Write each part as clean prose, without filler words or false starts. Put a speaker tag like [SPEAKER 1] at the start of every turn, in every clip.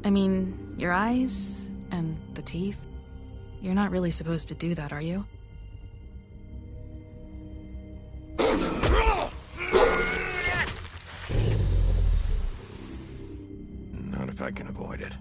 [SPEAKER 1] I mean, your eyes and the teeth. You're not really supposed to do that, are you?
[SPEAKER 2] Not if I can avoid it.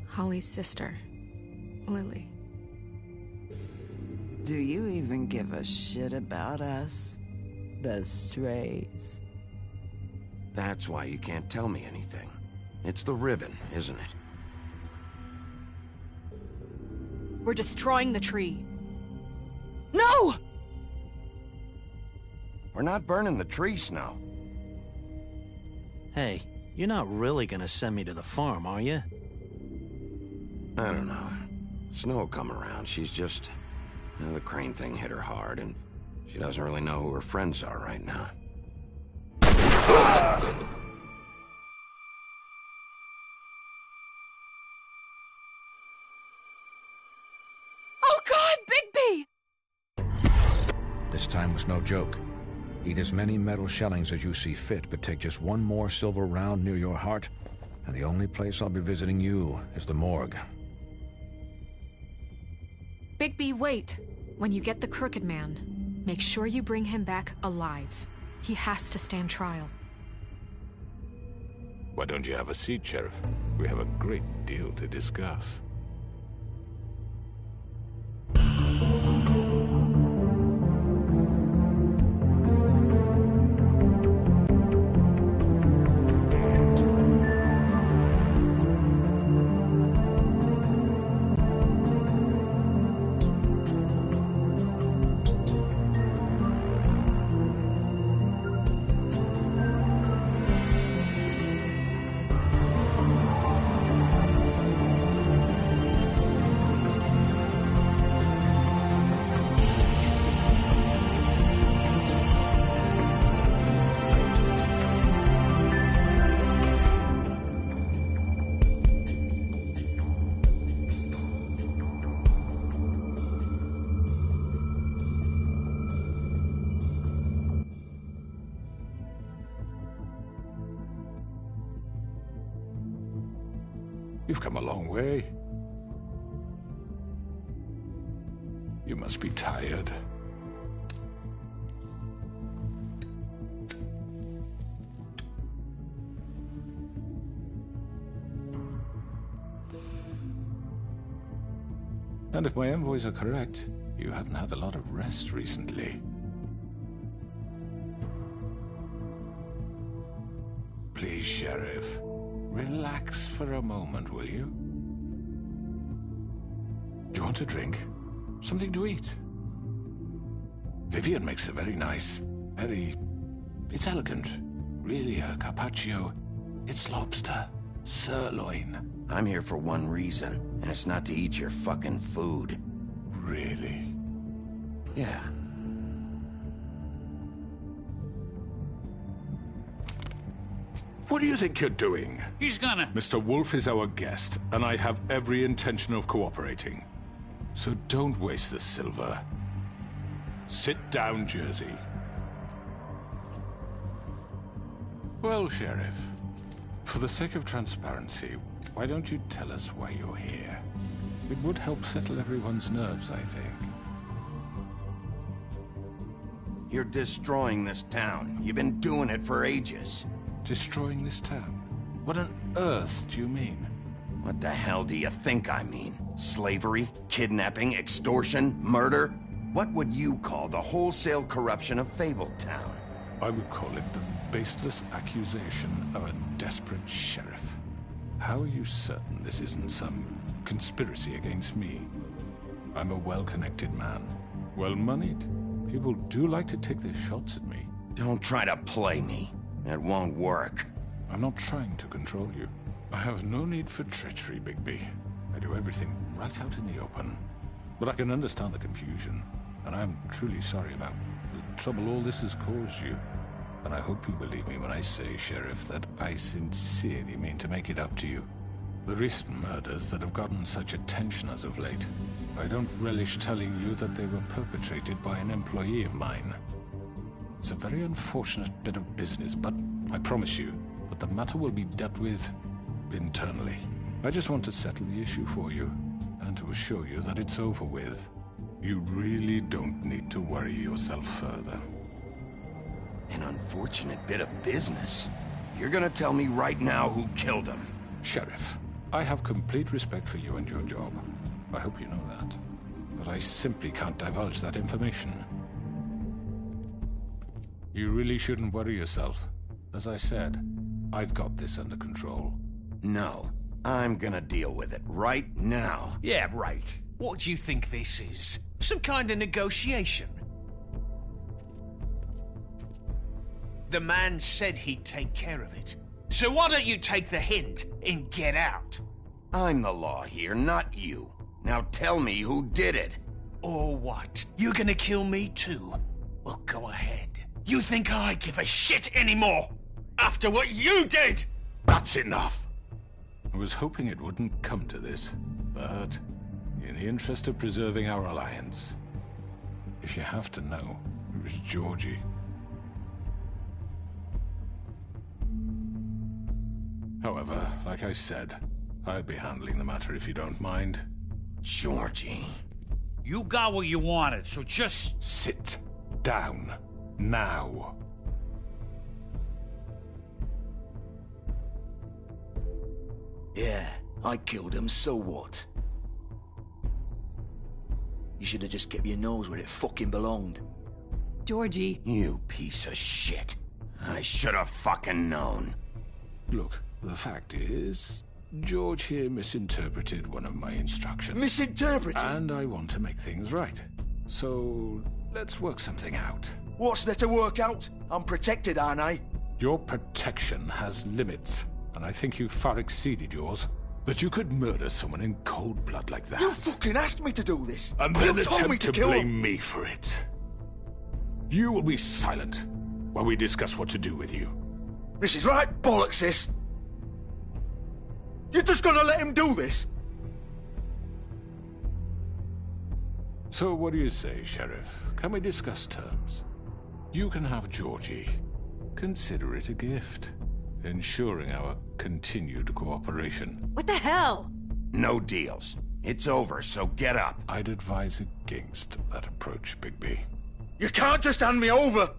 [SPEAKER 3] Holly's sister, Lily.
[SPEAKER 4] Do you even give a shit about us? The strays?
[SPEAKER 2] That's why you can't tell me anything. It's the ribbon, isn't it?
[SPEAKER 3] We're destroying the tree. No!
[SPEAKER 2] We're not burning the tree, Snow.
[SPEAKER 5] Hey, you're not really gonna send me to the farm, are you?
[SPEAKER 2] I don't know. Snow will come around. She's just... the crane thing hit her hard, and she doesn't really know who her friends are right now.
[SPEAKER 3] Oh God, Bigby!
[SPEAKER 6] This time was no joke. Eat as many metal shellings as you see fit, but take just one more silver round near your heart, and the only place I'll be visiting you is the morgue.
[SPEAKER 3] Bigby, wait. When you get the Crooked Man, make sure you bring him back alive. He has to stand trial.
[SPEAKER 7] Why don't you have a seat, Sheriff? We have a great deal to discuss. You've come a long way. You must be tired. And if my envoys are correct, you haven't had a lot of rest recently. Please, Sheriff, relax for a moment, will you? Do you want a drink? Something to eat? Vivian makes a very nice, it's elegant. Really a carpaccio. It's lobster, sirloin.
[SPEAKER 2] I'm here for one reason, and it's not to eat your fucking food.
[SPEAKER 7] Really?
[SPEAKER 2] Yeah.
[SPEAKER 7] What do you think you're doing?
[SPEAKER 8] He's gonna...
[SPEAKER 7] Mr. Wolf is our guest, and I have every intention of cooperating. So don't waste the silver. Sit down, Jersey. Well, Sheriff, for the sake of transparency, why don't you tell us why you're here? It would help settle everyone's nerves, I think.
[SPEAKER 2] You're destroying this town. You've been doing it for ages.
[SPEAKER 7] Destroying this town? What on earth do you mean?
[SPEAKER 2] What the hell do you think I mean? Slavery? Kidnapping? Extortion? Murder? What would you call the wholesale corruption of Fabletown?
[SPEAKER 7] I would call it the baseless accusation of a desperate sheriff. How are you certain this isn't some conspiracy against me? I'm a well-connected man, well-moneyed. People do like to take their shots at me.
[SPEAKER 2] Don't try to play me. It won't work.
[SPEAKER 7] I'm not trying to control you. I have no need for treachery, Bigby. I do everything right out in the open. But I can understand the confusion, and I'm truly sorry about the trouble all this has caused you. And I hope you believe me when I say, Sheriff, that I sincerely mean to make it up to you. The recent murders that have gotten such attention as of late, I don't relish telling you that they were perpetrated by an employee of mine. It's a very unfortunate bit of business, but I promise you that the matter will be dealt with internally. I just want to settle the issue for you, and to assure you that it's over with. You really don't need to worry yourself further.
[SPEAKER 2] An unfortunate bit of business. You're gonna tell me right now who killed him.
[SPEAKER 7] Sheriff, I have complete respect for you and your job. I hope you know that. But I simply can't divulge that information. You really shouldn't worry yourself. As I said, I've got this under control.
[SPEAKER 2] No, I'm gonna deal with it right now.
[SPEAKER 8] Yeah, right. What do you think this is? Some kind of negotiation? The man said he'd take care of it. So why don't you take the hint and get out?
[SPEAKER 2] I'm the law here, not you. Now tell me who did it.
[SPEAKER 8] Or what? You gonna kill me too? Well, go ahead. You think I give a shit anymore? After what you did?
[SPEAKER 7] That's enough! I was hoping it wouldn't come to this, but in the interest of preserving our alliance, if you have to know, it was Georgie. However, like I said, I'll be handling the matter if you don't mind.
[SPEAKER 2] Georgie.
[SPEAKER 8] You got what you wanted, so just...
[SPEAKER 7] Sit down. Now.
[SPEAKER 9] Yeah, I killed him, so what? You should have just kept your nose where it fucking belonged.
[SPEAKER 4] Georgie.
[SPEAKER 2] You piece of shit. I should have fucking known.
[SPEAKER 7] Look, the fact is, George here misinterpreted one of my instructions.
[SPEAKER 9] Misinterpreted?
[SPEAKER 7] And I want to make things right. So, let's work something out.
[SPEAKER 9] What's there to work out? I'm protected, aren't I?
[SPEAKER 7] Your protection has limits, and I think you've far exceeded yours. That you could murder someone in cold blood like that.
[SPEAKER 9] You fucking asked me to do this!
[SPEAKER 7] And then
[SPEAKER 9] you told me
[SPEAKER 7] attempt to
[SPEAKER 9] kill
[SPEAKER 7] blame
[SPEAKER 9] him.
[SPEAKER 7] me for it. You will be silent while we discuss what to do with you.
[SPEAKER 9] This is right bollocks, this! You're just gonna let him do this?
[SPEAKER 7] So what do you say, Sheriff? Can we discuss terms? You can have Georgie. Consider it a gift. ensuring our continued cooperation.
[SPEAKER 3] What the hell?
[SPEAKER 2] No deals. It's over, so get up.
[SPEAKER 7] I'd advise against that approach, Bigby.
[SPEAKER 9] You can't just hand me over!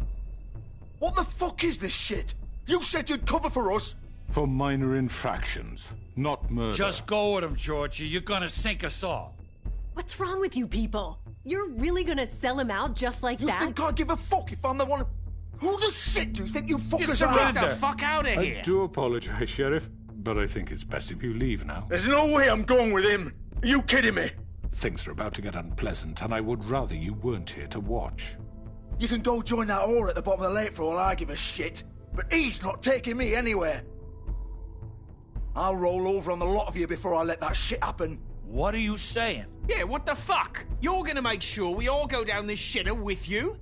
[SPEAKER 9] What the fuck is this shit? You said you'd cover for us!
[SPEAKER 7] For minor infractions, not murder.
[SPEAKER 8] Just go with him, Georgie. You're gonna sink us all.
[SPEAKER 10] What's wrong with you people? You're really gonna sell him out just like
[SPEAKER 9] You
[SPEAKER 10] that?
[SPEAKER 9] think I give a fuck if I'm the one... Who the shit do you think you fuckers
[SPEAKER 8] Just
[SPEAKER 9] are?
[SPEAKER 8] surrender.
[SPEAKER 9] Get the fuck out of here!
[SPEAKER 7] I do apologize, Sheriff, but I think it's best if you leave now.
[SPEAKER 9] There's no way I'm going with him! Are you kidding me?
[SPEAKER 7] Things are about to get unpleasant, and I would rather you weren't here to watch.
[SPEAKER 9] You can go join that whore at the bottom of the lake for all I give a shit, but he's not taking me anywhere. I'll roll over on the lot of you before I let that shit happen.
[SPEAKER 8] What are you saying?
[SPEAKER 11] Yeah, what the fuck? You're gonna make sure we all go down this shitter with you?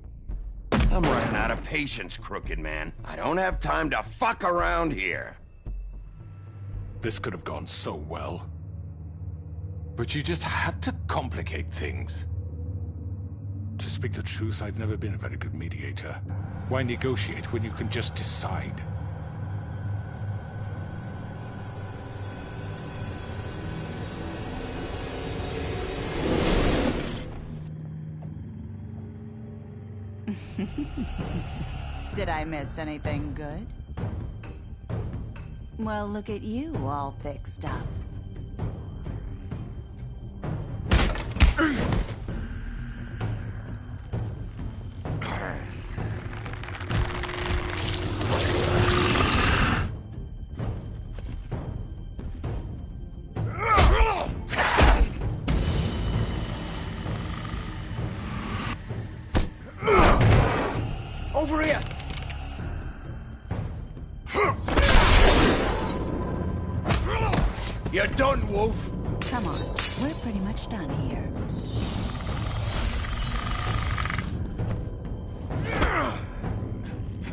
[SPEAKER 2] I'm running out of patience, crooked man. I don't have time to fuck around here.
[SPEAKER 7] This could have gone so well. But you just had to complicate things. To speak the truth, I've never been a very good mediator. Why negotiate when you can just decide?
[SPEAKER 4] Did I miss anything good? Well, look at you, all fixed up.
[SPEAKER 9] Over here! You're done, Wolf!
[SPEAKER 4] Come on, we're pretty much done here.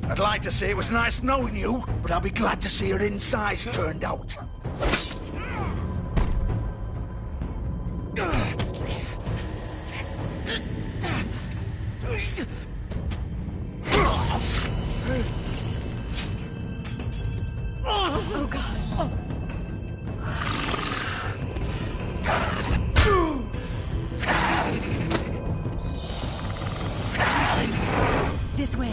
[SPEAKER 9] I'd like to say it was nice knowing you, but I'll be glad to see your insides turned out.
[SPEAKER 10] Oh, God. This way.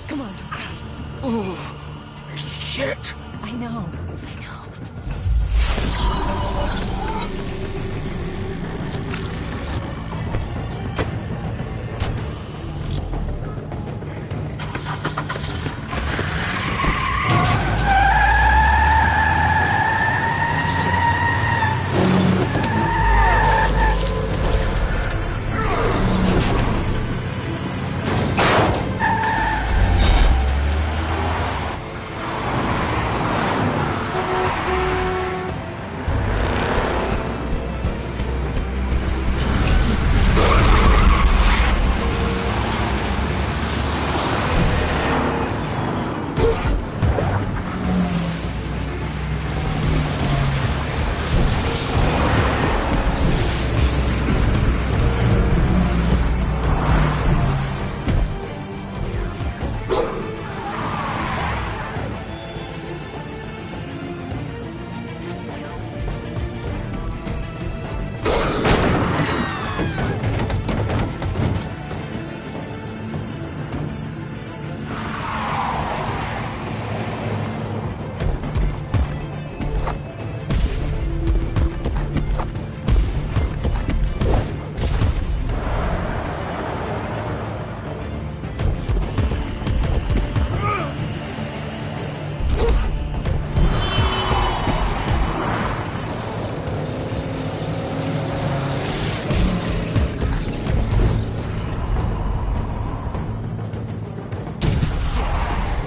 [SPEAKER 10] Come on, George.
[SPEAKER 9] Oh, shit!
[SPEAKER 10] I know.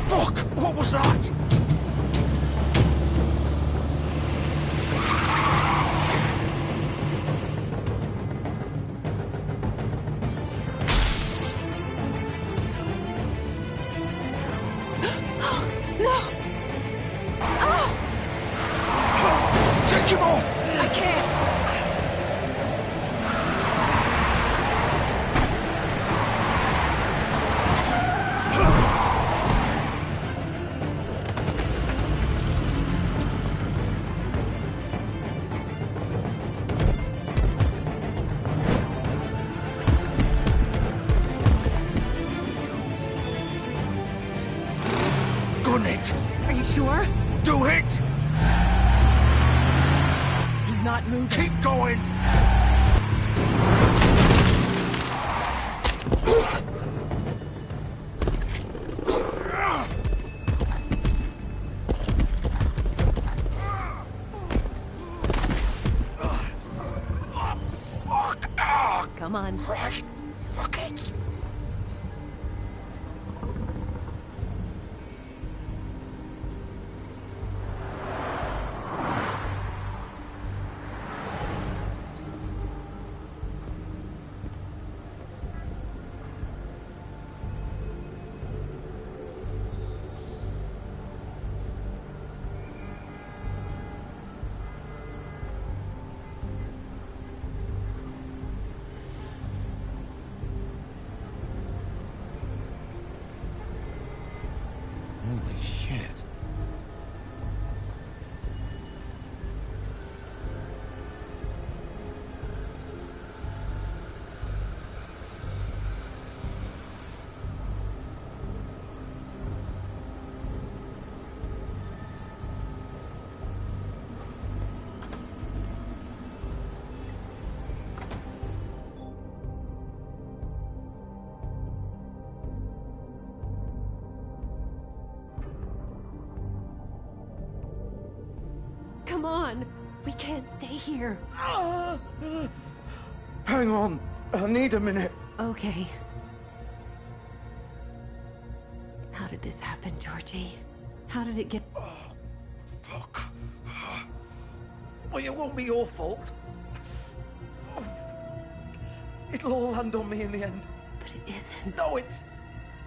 [SPEAKER 9] Fuck! What was that?
[SPEAKER 10] No! Oh!
[SPEAKER 9] Take him off!
[SPEAKER 10] I can't!
[SPEAKER 9] Gun it!
[SPEAKER 10] Are you sure?
[SPEAKER 9] Do it!
[SPEAKER 10] He's not moving.
[SPEAKER 9] Keep going!
[SPEAKER 10] Come on.
[SPEAKER 9] Right. Fuck it.
[SPEAKER 2] Holy shit.
[SPEAKER 10] Come on. We can't stay here.
[SPEAKER 9] Hang on. I need a minute.
[SPEAKER 10] Okay. How did this happen, Georgie? How did it get...
[SPEAKER 9] Oh, fuck. Well, it won't be your fault. It'll all land on me in the end.
[SPEAKER 10] But it isn't.
[SPEAKER 9] No, it's...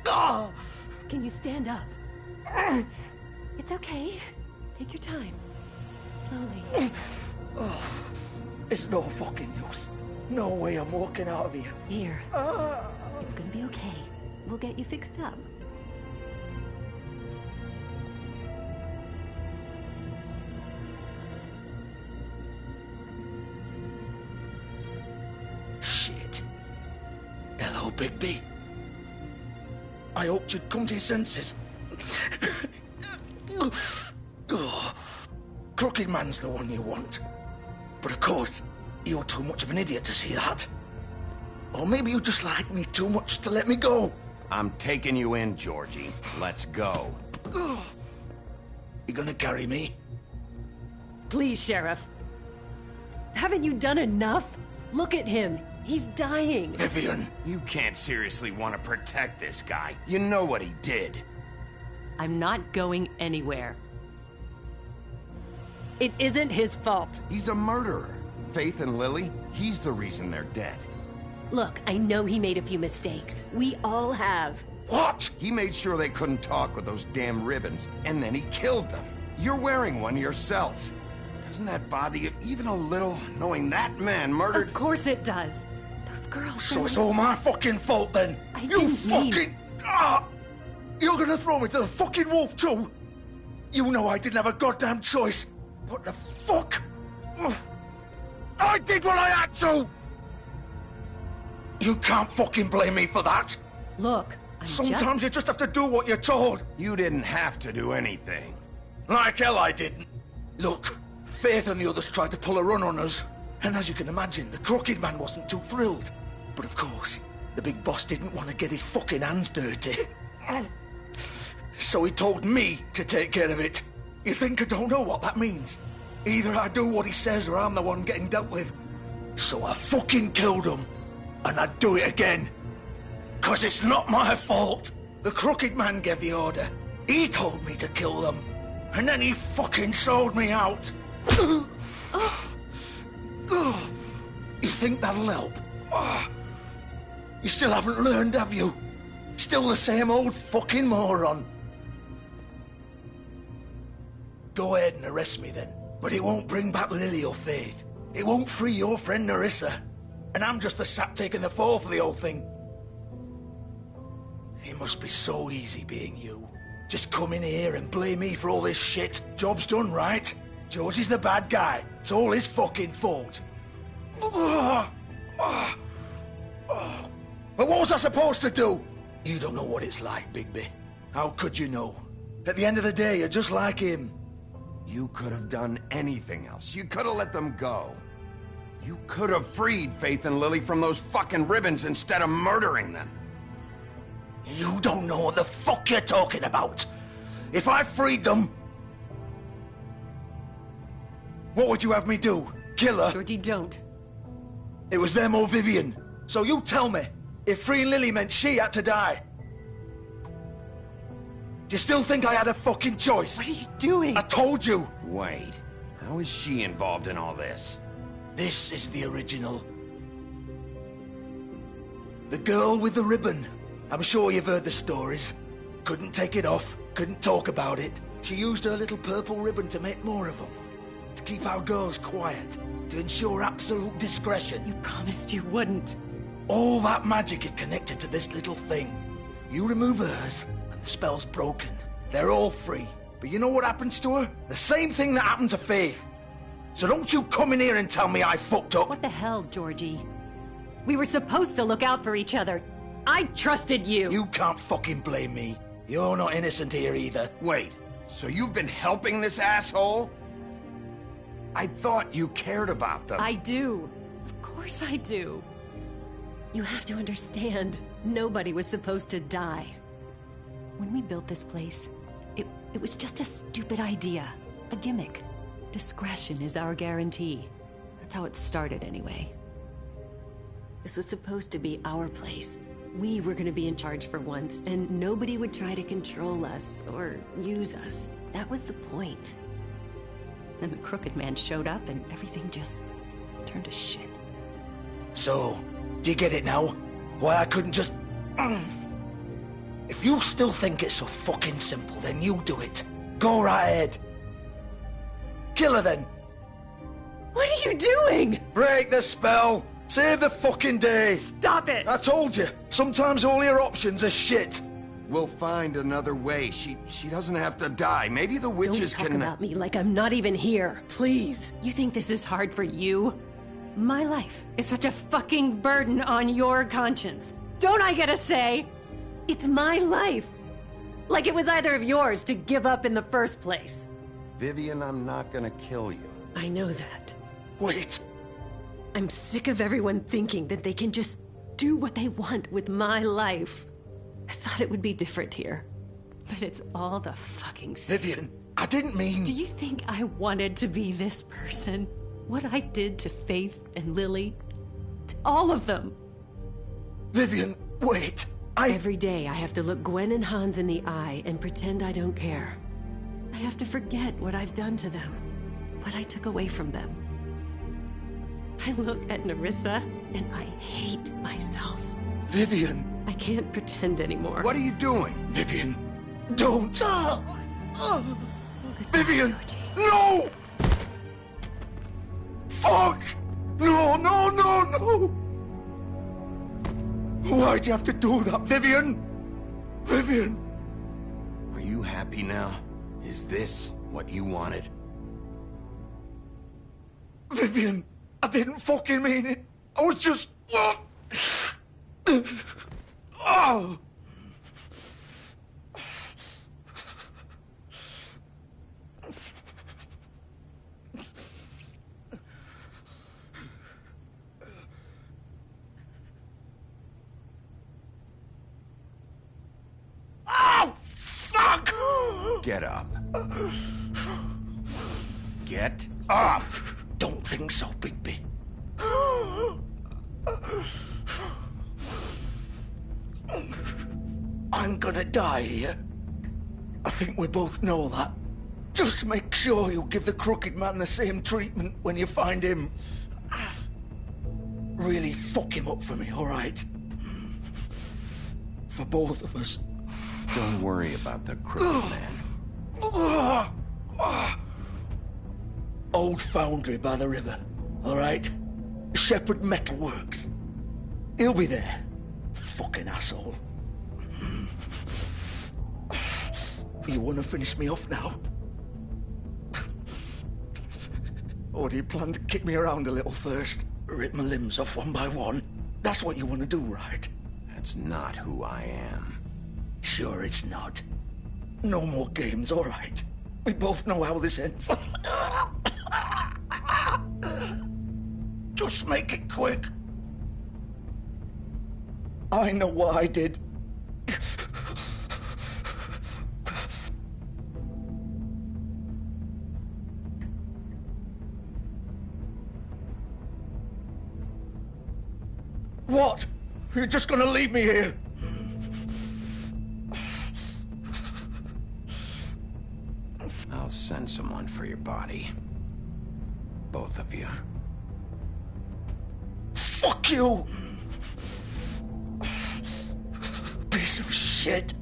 [SPEAKER 9] Ah!
[SPEAKER 10] Can you stand up? It's okay. Take your time. Slowly.
[SPEAKER 9] Oh, it's no fucking use. No way I'm walking out of here.
[SPEAKER 10] Here. It's gonna be okay. We'll get you fixed up.
[SPEAKER 9] Shit. Hello, Bigby. I hoped you'd come to your senses. Oh, Crooked Man's the one you want. But of course, you're too much of an idiot to see that. Or maybe you just like me too much to let me go.
[SPEAKER 2] I'm taking you in, Georgie. Let's go.
[SPEAKER 9] You gonna carry me?
[SPEAKER 10] Please, Sheriff. Haven't you done enough? Look at him. He's dying.
[SPEAKER 9] Vivian.
[SPEAKER 2] You can't seriously want to protect this guy. You know what he did.
[SPEAKER 10] I'm not going anywhere. It isn't his fault.
[SPEAKER 2] He's a murderer. Faith and Lily, he's the reason they're dead.
[SPEAKER 10] Look, I know he made a few mistakes. We all have.
[SPEAKER 9] What?
[SPEAKER 2] He made sure they couldn't talk with those damn ribbons, and then he killed them. You're wearing one yourself. Doesn't that bother you even a little, knowing that man murdered...
[SPEAKER 10] Of course it does. Those girls...
[SPEAKER 9] So it's all my fucking fault then? You fucking... Ah! You're gonna throw me to the fucking wolf too? You know I didn't have a goddamn choice. What the fuck? I did what I had to! You can't fucking blame me for that.
[SPEAKER 10] Look,
[SPEAKER 9] Sometimes you just have to do what you're told.
[SPEAKER 2] You didn't have to do anything.
[SPEAKER 9] Like hell I didn't. Look, Faith and the others tried to pull a run on us. And as you can imagine, the Crooked Man wasn't too thrilled. But of course, the big boss didn't want to get his fucking hands dirty. So he told me to take care of it. You think I don't know what that means? Either I do what he says or I'm the one getting dealt with. So I fucking killed him. And I'd do it again. 'Cause it's not my fault. The Crooked Man gave the order. He told me to kill them. And then he fucking sold me out. You think that'll help? You still haven't learned, have you? Still the same old fucking moron. Go ahead and arrest me then. But it won't bring back Lily or Faith. It won't free your friend Nerissa. And I'm just the sap taking the fall for the whole thing. It must be so easy being you. Just come in here and blame me for all this shit. Job's done, right? George is the bad guy. It's all his fucking fault. But what was I supposed to do? You don't know what it's like, Bigby. How could you know? At the end of the day, you're just like him.
[SPEAKER 2] You could have done anything else. You could have let them go. You could have freed Faith and Lily from those fucking ribbons instead of murdering them.
[SPEAKER 9] You don't know what the fuck you're talking about. If I freed them... What would you have me do? Kill her?
[SPEAKER 10] Georgie, don't.
[SPEAKER 9] It was them or Vivian. So you tell me, if freeing Lily meant she had to die. Do you still think I had a fucking choice?
[SPEAKER 10] What are you doing?
[SPEAKER 9] I told you.
[SPEAKER 2] Wait, how is she involved in all this?
[SPEAKER 9] This is the original. The girl with the ribbon. I'm sure you've heard the stories. Couldn't take it off, couldn't talk about it. She used her little purple ribbon to make more of them. To keep our girls quiet. To ensure absolute discretion.
[SPEAKER 10] You promised you wouldn't.
[SPEAKER 9] All that magic is connected to this little thing. You remove hers, and the spell's broken. They're all free. But you know what happens to her? The same thing that happened to Faith. So don't you come in here and tell me I fucked up.
[SPEAKER 10] What the hell, Georgie? We were supposed to look out for each other. I trusted you.
[SPEAKER 9] You can't fucking blame me. You're not innocent here either.
[SPEAKER 2] Wait, so you've been helping this asshole? I thought you cared about them.
[SPEAKER 10] I do. Of course I do. You have to understand, nobody was supposed to die. When we built this place, it was just a stupid idea. A gimmick. Discretion is our guarantee. That's how it started anyway. This was supposed to be our place. We were gonna be in charge for once, and nobody would try to control us or use us. That was the point. Then the crooked man showed up and everything just turned to shit.
[SPEAKER 9] So, do you get it now? Why I couldn't just... If you still think it's so fucking simple, then you do it. Go right ahead. Kill her then.
[SPEAKER 10] What are you doing?
[SPEAKER 9] Break the spell. Save the fucking day.
[SPEAKER 10] Stop it.
[SPEAKER 9] I told you. Sometimes all your options are shit.
[SPEAKER 2] We'll find another way. She doesn't have to die. Maybe the witches
[SPEAKER 10] Don't talk about me like I'm not even here. Please. You think this is hard for you? My life is such a fucking burden on your conscience. Don't I get a say? It's my life. Like it was either of yours to give up in the first place.
[SPEAKER 2] Vivian, I'm not gonna kill you.
[SPEAKER 10] I know that.
[SPEAKER 9] Wait.
[SPEAKER 10] I'm sick of everyone thinking that they can just do what they want with my life. I thought it would be different here. But it's all the fucking same.
[SPEAKER 9] Vivian, I didn't mean...
[SPEAKER 10] Do you think I wanted to be this person? What I did to Faith and Lily? To all of them?
[SPEAKER 9] Vivian, wait.
[SPEAKER 10] Every day I have to look Gwen and Hans in the eye and pretend I don't care. I have to forget what I've done to them. What I took away from them. I look at Nerissa and I hate myself.
[SPEAKER 9] Vivian.
[SPEAKER 10] I can't pretend anymore.
[SPEAKER 2] What are you doing?
[SPEAKER 9] Vivian, don't. Vivian, no! Fuck! No, no, no, no! Why'd you have to do that, Vivian? Vivian!
[SPEAKER 2] Are you happy now? Is this what you wanted?
[SPEAKER 9] Vivian, I didn't fucking mean it. I was just... Oh! Oh, fuck!
[SPEAKER 2] Get up. Get up!
[SPEAKER 9] Don't think so, Bigby. I'm gonna die here. I think we both know that. Just make sure you give the crooked man the same treatment when you find him. Really fuck him up for me, all right? For both of us.
[SPEAKER 2] Don't worry about the crooked man.
[SPEAKER 9] old foundry by the river, all right? Shepherd Metalworks. He'll be there. Fucking asshole. You want to finish me off now? Or do you plan to kick me around a little first? Rip my limbs off one by one? That's what you want to do, right?
[SPEAKER 2] That's not who I am.
[SPEAKER 9] Sure it's not. No more games, all right? We both know how this ends. Just make it quick. I know what I did. What? You're just gonna leave me here?
[SPEAKER 2] I'll send someone for your body. Both of you.
[SPEAKER 9] Fuck you! Piece of shit.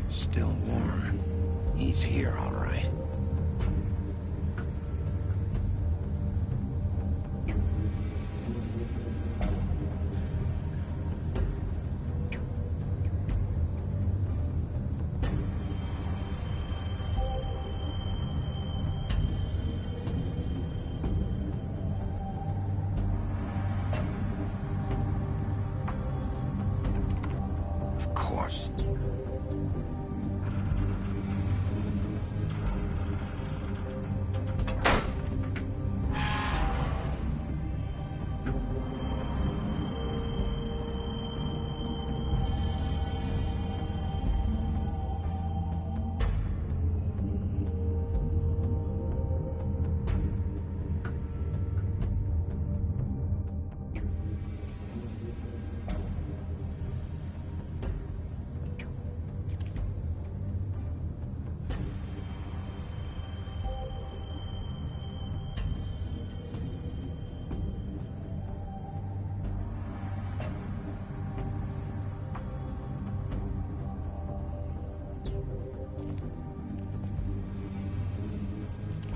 [SPEAKER 2] Still warm. He's here, all right. Of course.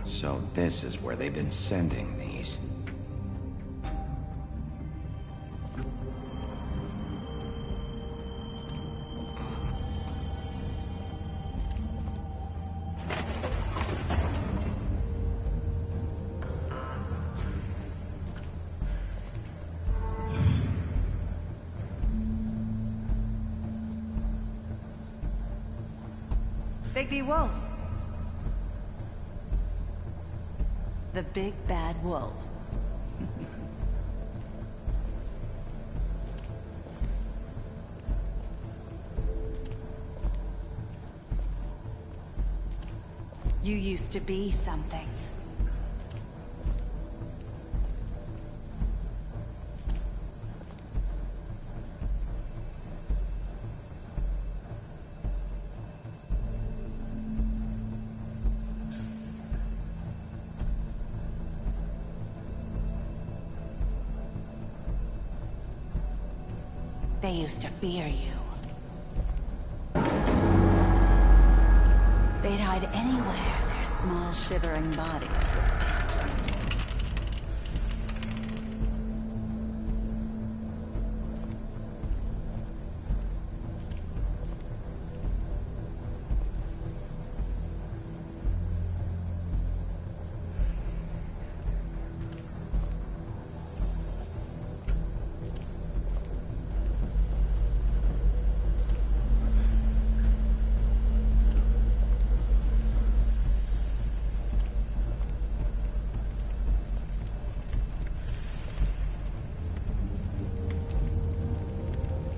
[SPEAKER 2] So this is where they've been sending these.
[SPEAKER 12] Bigby Wolf.
[SPEAKER 10] The big bad wolf. You used to be something. They used to fear you.
[SPEAKER 12] hide anywhere their small shivering bodies would fit.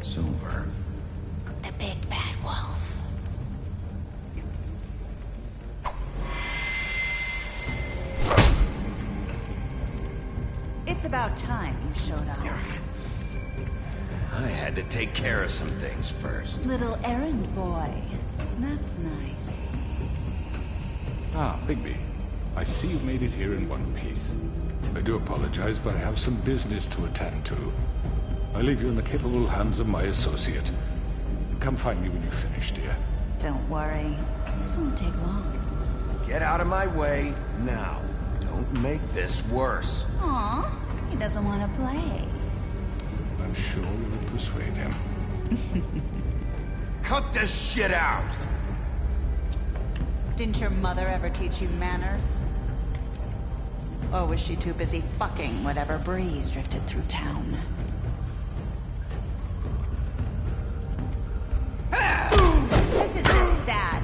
[SPEAKER 2] Silver.
[SPEAKER 12] The big bad wolf. It's about time you showed up.
[SPEAKER 2] I had to take care of some things first.
[SPEAKER 12] Little errand boy. That's nice.
[SPEAKER 7] Ah, Bigby. I see you made it here in one piece. I do apologize, but I have some business to attend to. I leave you in the capable hands of my associate. Come find me when you've finished, dear.
[SPEAKER 12] Don't worry. This won't take long.
[SPEAKER 2] Get out of my way now. Don't make this worse.
[SPEAKER 12] Aw, he doesn't want to play.
[SPEAKER 7] I'm sure you'll persuade him.
[SPEAKER 2] Cut this shit out!
[SPEAKER 12] Didn't your mother ever teach you manners? Or was she too busy fucking whatever breeze drifted through town? This is just sad.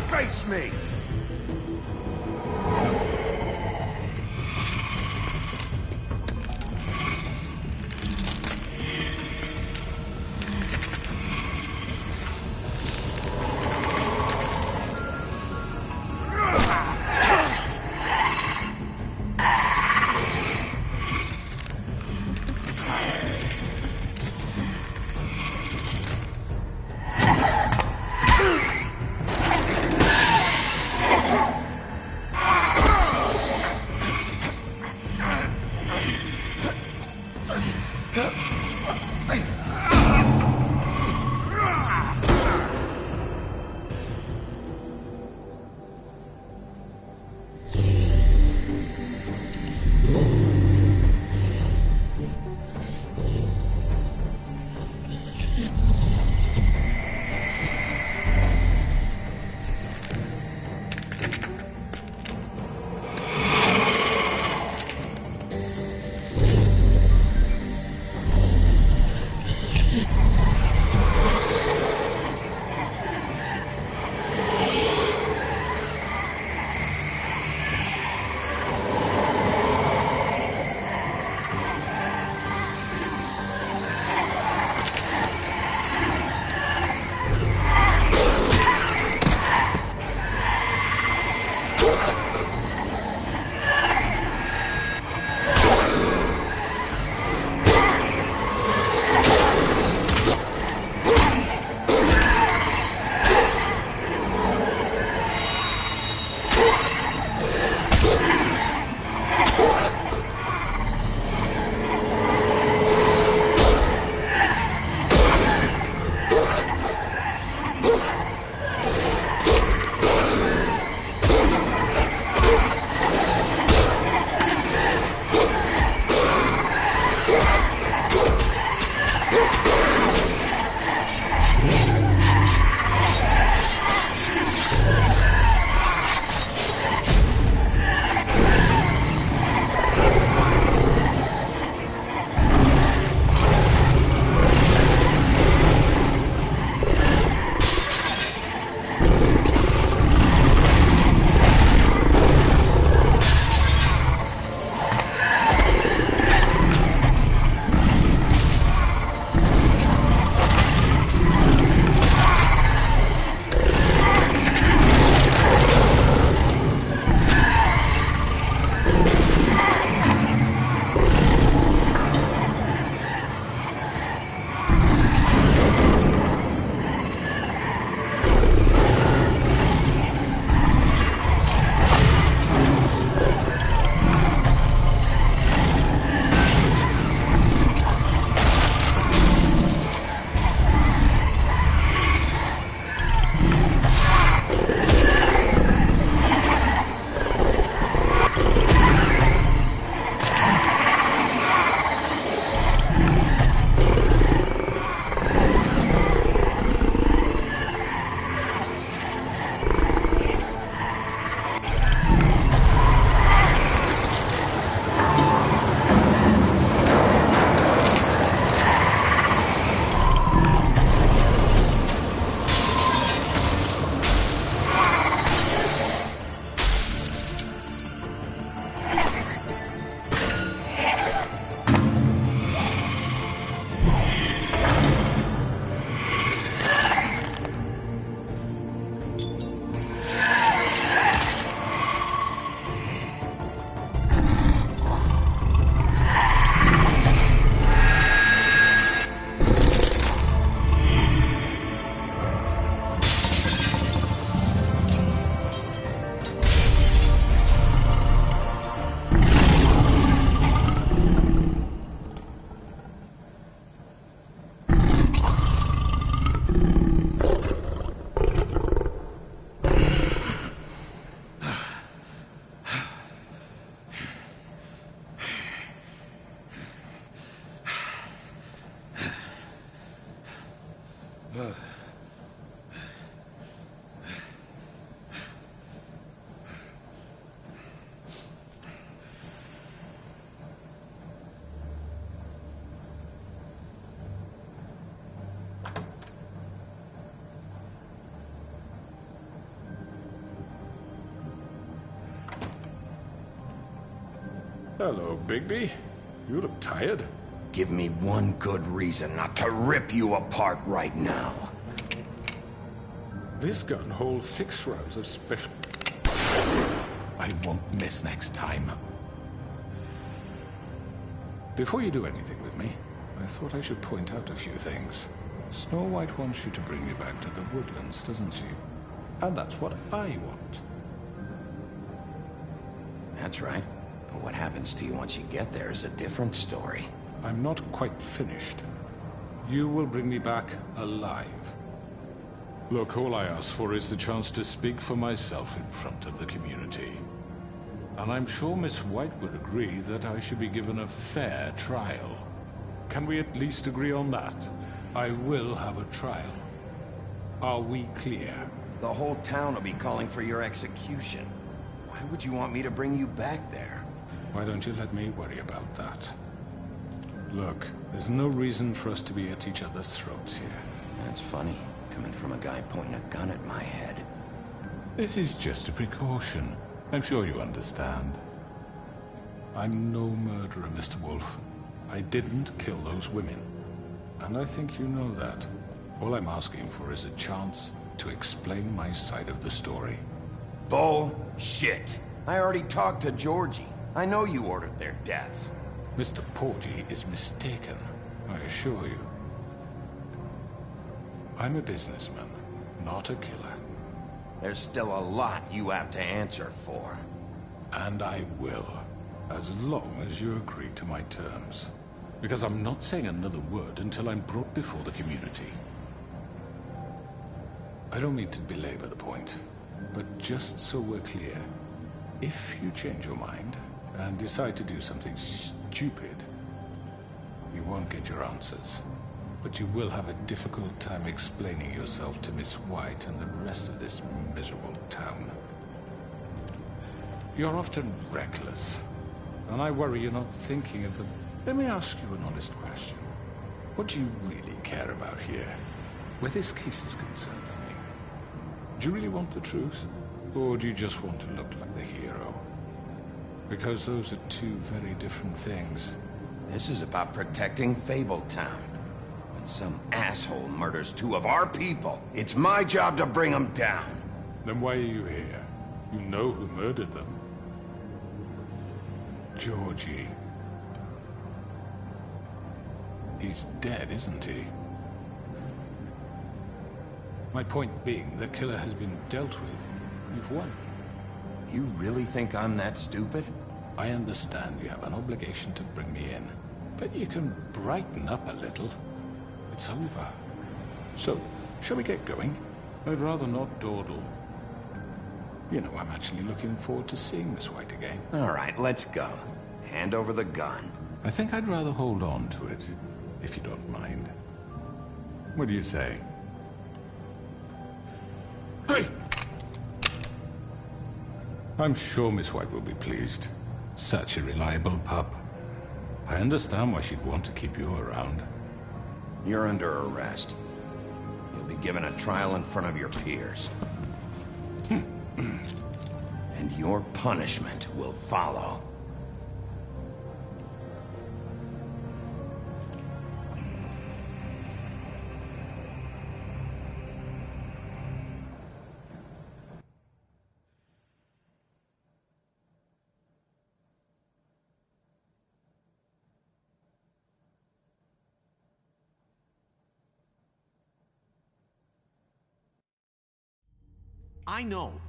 [SPEAKER 2] Face me!
[SPEAKER 7] Hello, Bigby. You look tired.
[SPEAKER 2] Give me one good reason not to rip you apart right now.
[SPEAKER 7] This gun holds 6 rounds of special... I won't miss next time. Before you do anything with me, I thought I should point out a few things. Snow White wants you to bring me back to the woodlands, doesn't she? And that's what I want.
[SPEAKER 2] That's right. But what happens to you once you get there is a different story.
[SPEAKER 7] I'm not quite finished. You will bring me back alive. Look, all I ask for is the chance to speak for myself in front of the community. And I'm sure Miss White would agree that I should be given a fair trial. Can we at least agree on that? I will have a trial. Are we clear?
[SPEAKER 2] The whole town will be calling for your execution. Why would you want me to bring you back there?
[SPEAKER 7] Why don't you let me worry about that? Look, there's no reason for us to be at each other's throats here.
[SPEAKER 2] That's funny, coming from a guy pointing a gun at my head.
[SPEAKER 7] This is just a precaution. I'm sure you understand. I'm no murderer, Mr. Wolf. I didn't kill those women. And I think you know that. All I'm asking for is a chance to explain my side of the story.
[SPEAKER 2] Bullshit. I already talked to Georgie. I know you ordered their deaths.
[SPEAKER 7] Mr. Porgy is mistaken, I assure you. I'm a businessman, not a killer.
[SPEAKER 2] There's still a lot you have to answer for.
[SPEAKER 7] And I will, as long as you agree to my terms. Because I'm not saying another word until I'm brought before the community. I don't mean to belabor the point, but just so we're clear, if you change your mind and decide to do something stupid, you won't get your answers. But you will have a difficult time explaining yourself to Miss White and the rest of this miserable town. You're often reckless, and I worry you're not thinking of the... Let me ask you an honest question. What do you really care about here? Where this case is concerned, I mean. Do you really want the truth? Or do you just want to look like the hero? Because those are two very different things.
[SPEAKER 2] This is about protecting Fabletown. When some asshole murders 2 of our people, it's my job to bring them down.
[SPEAKER 7] Then why are you here? You know who murdered them. Georgie. He's dead, isn't he? My point being, the killer has been dealt with. You've won.
[SPEAKER 2] You really think I'm that stupid?
[SPEAKER 7] I understand you have an obligation to bring me in, but you can brighten up a little. It's over. So, shall we get going? I'd rather not dawdle. You know, I'm actually looking forward to seeing Miss White again.
[SPEAKER 2] All right, let's go. Hand over the gun.
[SPEAKER 7] I think I'd rather hold on to it, if you don't mind. What do you say? Hey! I'm sure Miss White will be pleased. Such a reliable pup. I understand why she'd want to keep you around.
[SPEAKER 2] You're under arrest. You'll be given a trial in front of your peers. And your punishment will follow.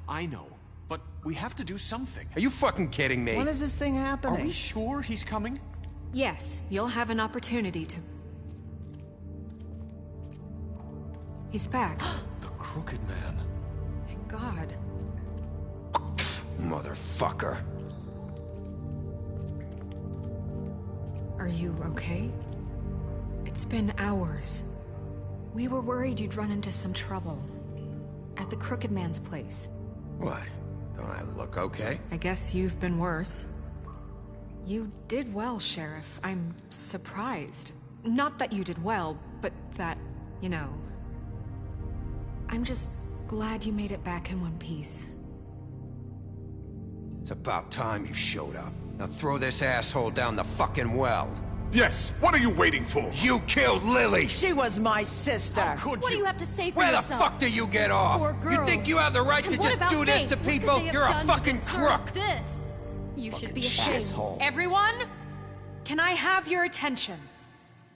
[SPEAKER 11] I know. But we have to do something. Are you fucking kidding me?
[SPEAKER 4] When is this thing happening?
[SPEAKER 11] Are we sure he's coming?
[SPEAKER 3] Yes, you'll have an opportunity to... He's back.
[SPEAKER 11] The Crooked Man.
[SPEAKER 3] Thank God.
[SPEAKER 2] Motherfucker.
[SPEAKER 3] Are you okay? It's been hours. We were worried you'd run into some trouble. At the Crooked Man's place.
[SPEAKER 2] What? Don't I look okay?
[SPEAKER 3] I guess you've been worse. You did well, Sheriff. I'm surprised. Not that you did well, but that, you know... I'm just glad you made it back in one piece.
[SPEAKER 9] It's about time you showed up.
[SPEAKER 13] Now throw this asshole down the fucking well.
[SPEAKER 14] Yes, what are you waiting for?
[SPEAKER 13] You killed Lily!
[SPEAKER 4] She was my sister.
[SPEAKER 12] What do you have to say for
[SPEAKER 13] Where
[SPEAKER 12] yourself?
[SPEAKER 13] the fuck do you get off? You think you have the right to just do this to people? You're a fucking crook!
[SPEAKER 12] This? You should be
[SPEAKER 3] ashamed.
[SPEAKER 12] ashamed.
[SPEAKER 3] Everyone, can I have your attention?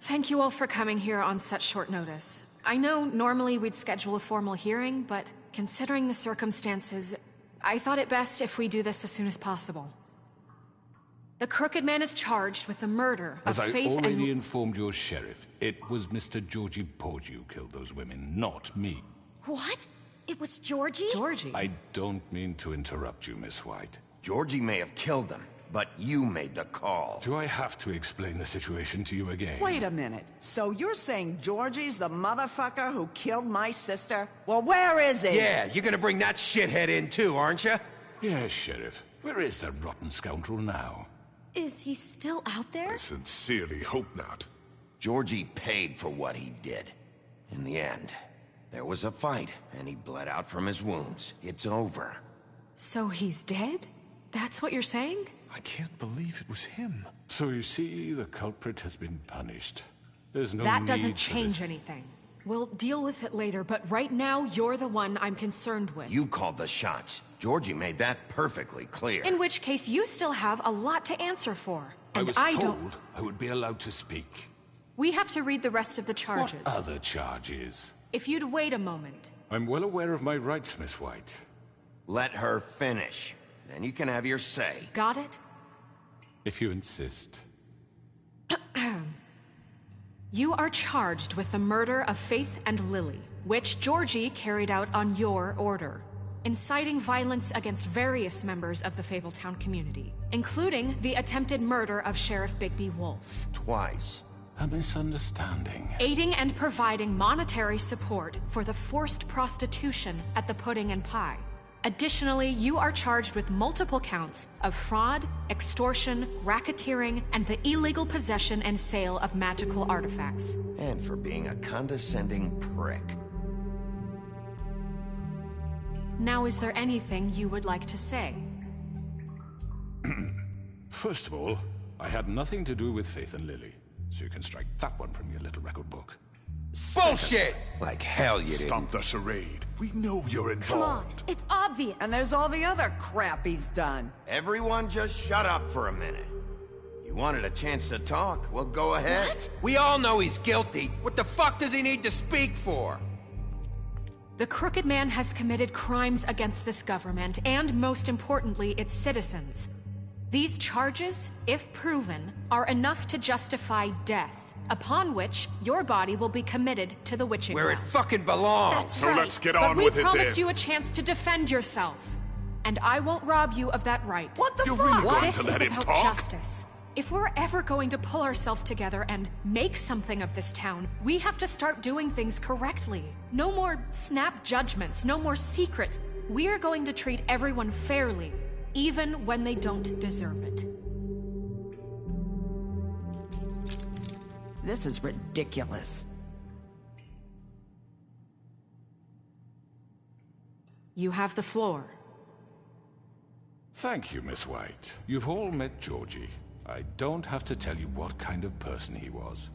[SPEAKER 3] Thank you all for coming here on such short notice. I know normally we'd schedule a formal hearing, but considering the circumstances, I thought it best if we do this as soon as possible. The Crooked Man is charged with the murder of
[SPEAKER 7] As I
[SPEAKER 3] Faith
[SPEAKER 7] already informed your sheriff, it was Mr. Georgie Porgy who killed those women, not me.
[SPEAKER 12] What? It was Georgie?
[SPEAKER 3] Georgie?
[SPEAKER 7] I don't mean to interrupt you, Miss White.
[SPEAKER 2] Georgie may have killed them, but you made the call.
[SPEAKER 7] Do I have to explain the situation to you again?
[SPEAKER 4] Wait a minute. So you're saying Georgie's the motherfucker who killed my sister? Well, where is he?
[SPEAKER 13] Yeah, you're gonna bring that shithead in too, aren't you?
[SPEAKER 7] Yes, Sheriff. Where is that rotten scoundrel now?
[SPEAKER 12] Is he still out there?
[SPEAKER 14] I sincerely hope not.
[SPEAKER 2] Georgie paid for what he did. In the end, there was a fight, and he bled out from his wounds. It's over.
[SPEAKER 3] So he's dead? That's what you're saying?
[SPEAKER 14] I can't believe it was him.
[SPEAKER 7] So you see, the culprit has been punished. There's no
[SPEAKER 3] That
[SPEAKER 7] need
[SPEAKER 3] doesn't
[SPEAKER 7] for
[SPEAKER 3] change
[SPEAKER 7] this.
[SPEAKER 3] anything. We'll deal with it later, but right now, you're the one I'm concerned with.
[SPEAKER 2] You called the shots. Georgie made that perfectly clear.
[SPEAKER 3] In which case, you still have a lot to answer for.
[SPEAKER 7] I
[SPEAKER 3] And
[SPEAKER 7] was
[SPEAKER 3] don't...
[SPEAKER 7] told I would be allowed to speak.
[SPEAKER 3] We have to read the rest of the charges.
[SPEAKER 7] What other charges?
[SPEAKER 3] If you'd wait a moment.
[SPEAKER 7] I'm well aware of my rights, Miss White.
[SPEAKER 2] Let her finish. Then you can have your say.
[SPEAKER 3] Got it?
[SPEAKER 7] If you insist.
[SPEAKER 3] You are charged with the murder of Faith and Lily, which Georgie carried out on your order, inciting violence against various members of the Fabletown community, including the attempted murder of Sheriff Bigby Wolf.
[SPEAKER 2] Twice.
[SPEAKER 7] A misunderstanding.
[SPEAKER 3] Aiding and providing monetary support for the forced prostitution at the Pudding and Pie. Additionally, you are charged with multiple counts of fraud, extortion, racketeering, and the illegal possession and sale of magical artifacts.
[SPEAKER 2] And for being a condescending prick.
[SPEAKER 3] Now, is there anything you would like to say?
[SPEAKER 7] First of all, I had nothing to do with Faith and Lily, so you can strike that one from your little record book.
[SPEAKER 13] Bullshit! Like hell you didn't.
[SPEAKER 14] Stop the charade. We know you're
[SPEAKER 12] Come on,
[SPEAKER 14] involved.
[SPEAKER 12] it's obvious.
[SPEAKER 4] And there's all the other crap he's done.
[SPEAKER 2] Everyone just shut up for a minute. You wanted a chance to talk? Well, go ahead.
[SPEAKER 12] What?
[SPEAKER 13] We all know he's guilty. What the fuck does he need to speak for?
[SPEAKER 3] The Crooked Man has committed crimes against this government, and most importantly, its citizens. These charges, if proven, are enough to justify death, upon which your body will be committed to the witching
[SPEAKER 13] Where it
[SPEAKER 3] well.
[SPEAKER 13] fucking belongs.
[SPEAKER 12] That's
[SPEAKER 14] So
[SPEAKER 12] right.
[SPEAKER 14] let's get
[SPEAKER 3] But
[SPEAKER 14] on
[SPEAKER 3] we
[SPEAKER 14] with it
[SPEAKER 3] promised
[SPEAKER 14] then.
[SPEAKER 3] you a chance to defend yourself, and I won't rob you of that right.
[SPEAKER 4] What the
[SPEAKER 14] You're
[SPEAKER 4] fuck?
[SPEAKER 14] really going
[SPEAKER 3] This
[SPEAKER 14] to
[SPEAKER 3] is
[SPEAKER 14] let him
[SPEAKER 3] about
[SPEAKER 14] talk?
[SPEAKER 3] justice. If we're ever going to pull ourselves together and make something of this town, we have to start doing things correctly. No more snap judgments, no more secrets. We are going to treat everyone fairly, even when they don't deserve it.
[SPEAKER 4] This is ridiculous.
[SPEAKER 3] You have the floor.
[SPEAKER 7] Thank you, Miss White. You've all met Georgie. I don't have to tell you what kind of person he was.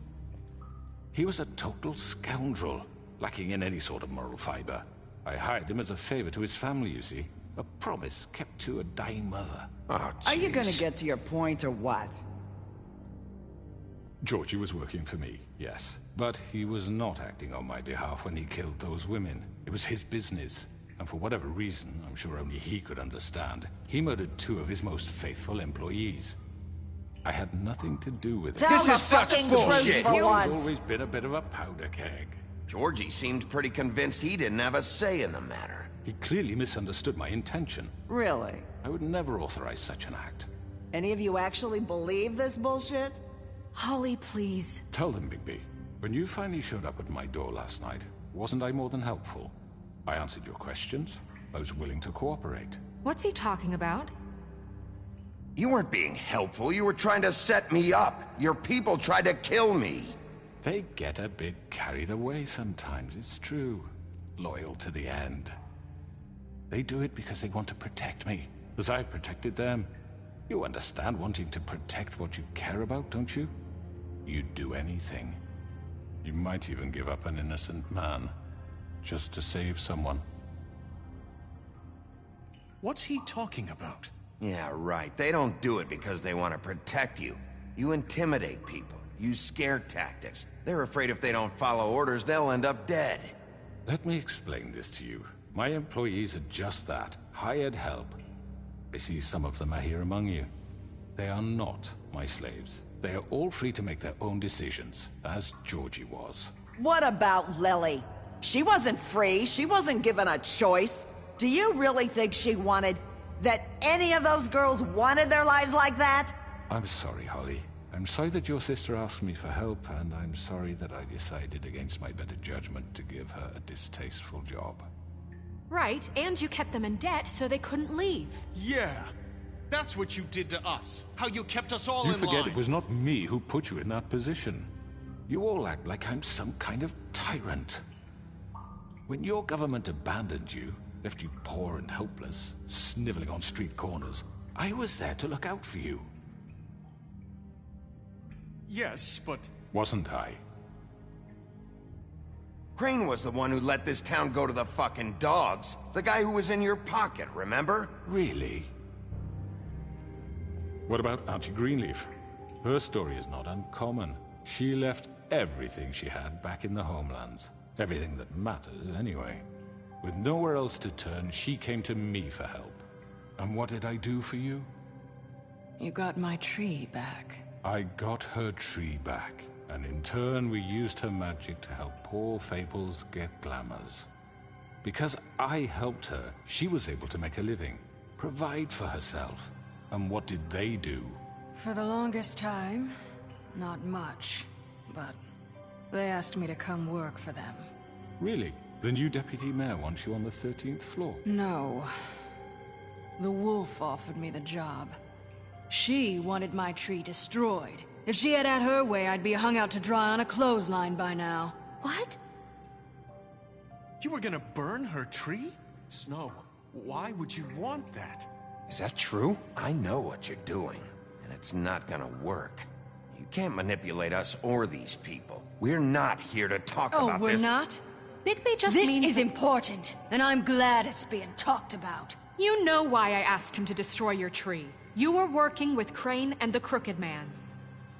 [SPEAKER 7] He was a total scoundrel, lacking in any sort of moral fiber. I hired him as a favor to his family, you see. A promise kept to a dying mother.
[SPEAKER 2] Oh,
[SPEAKER 4] Are you gonna
[SPEAKER 2] jeez.
[SPEAKER 4] get to your point or what?
[SPEAKER 7] Georgie was working for me, yes. But he was not acting on my behalf when he killed those women. It was his business. And for whatever reason, I'm sure only he could understand, he murdered 2 of his most faithful employees. I had nothing to do with it.
[SPEAKER 4] Tell
[SPEAKER 13] This
[SPEAKER 4] the
[SPEAKER 13] is such
[SPEAKER 4] fucking
[SPEAKER 13] bullshit.
[SPEAKER 4] truth for
[SPEAKER 7] He's
[SPEAKER 4] once.
[SPEAKER 7] always been a bit of a powder keg.
[SPEAKER 2] Georgie seemed pretty convinced he didn't have a say in the matter.
[SPEAKER 7] He clearly misunderstood my intention.
[SPEAKER 4] Really?
[SPEAKER 7] I would never authorize such an act.
[SPEAKER 4] Any of you actually believe this bullshit?
[SPEAKER 3] Holly, please.
[SPEAKER 7] Tell them, Bigby, when you finally showed up at my door last night, wasn't I more than helpful? I answered your questions. I was willing to cooperate.
[SPEAKER 3] What's he talking about?
[SPEAKER 2] You weren't being helpful. You were trying to set me up. Your people tried to kill me.
[SPEAKER 7] They get a bit carried away sometimes, it's true. Loyal to the end. They do it because they want to protect me, as I protected them. You understand wanting to protect what you care about, don't you? You'd do anything. You might even give up an innocent man, just to save someone.
[SPEAKER 11] What's he talking about?
[SPEAKER 2] Yeah, right. They don't do it because they want to protect you. You intimidate people, use scare tactics. They're afraid if they don't follow orders, they'll end up dead.
[SPEAKER 7] Let me explain this to you. My employees are just that, hired help. I see some of them are here among you. They are not my slaves. They are all free to make their own decisions, as Georgie was.
[SPEAKER 4] What about Lily? She wasn't free. She wasn't given a choice. Do you really think she wanted... that any of those girls wanted their lives like that?
[SPEAKER 7] I'm sorry, Holly. I'm sorry that your sister asked me for help, and I'm sorry that I decided against my better judgment to give her a distasteful job.
[SPEAKER 3] Right, and you kept them in debt so they couldn't leave.
[SPEAKER 11] Yeah, that's what you did to us. How you kept us all in line.
[SPEAKER 7] You forget it was not me who put you in that position. You all act like I'm some kind of tyrant. When your government abandoned you, left you poor and helpless, sniveling on street corners, I was there to look out for you.
[SPEAKER 11] Yes, but...
[SPEAKER 7] Wasn't I?
[SPEAKER 2] Crane was the one who let this town go to the fucking dogs. The guy who was in your pocket, remember?
[SPEAKER 7] Really? What about Archie Greenleaf? Her story is not uncommon. She left everything she had back in the homelands. Everything that matters, anyway. With nowhere else to turn, she came to me for help. And what did I do for you?
[SPEAKER 1] You got my tree back.
[SPEAKER 7] I got her tree back, and in turn we used her magic to help poor Fables get glamours. Because I helped her, she was able to make a living, provide for herself. And what did they do?
[SPEAKER 1] For the longest time, not much, but they asked me to come work for them.
[SPEAKER 7] Really? The new deputy mayor wants you on the 13th floor?
[SPEAKER 1] No. The wolf offered me the job. She wanted my tree destroyed. If she had her way, I'd be hung out to dry on a clothesline by now.
[SPEAKER 10] What?
[SPEAKER 11] You were gonna burn her tree? Snow, why would you want that?
[SPEAKER 2] Is that true? I know what you're doing, and it's not gonna work. You can't manipulate us or these people. We're not here to talk about this.
[SPEAKER 1] Oh, we're not?
[SPEAKER 3] Bigby just
[SPEAKER 1] This
[SPEAKER 3] means...
[SPEAKER 1] is important, and I'm glad it's being talked about.
[SPEAKER 3] You know why I asked him to destroy your tree. You were working with Crane and the Crooked Man.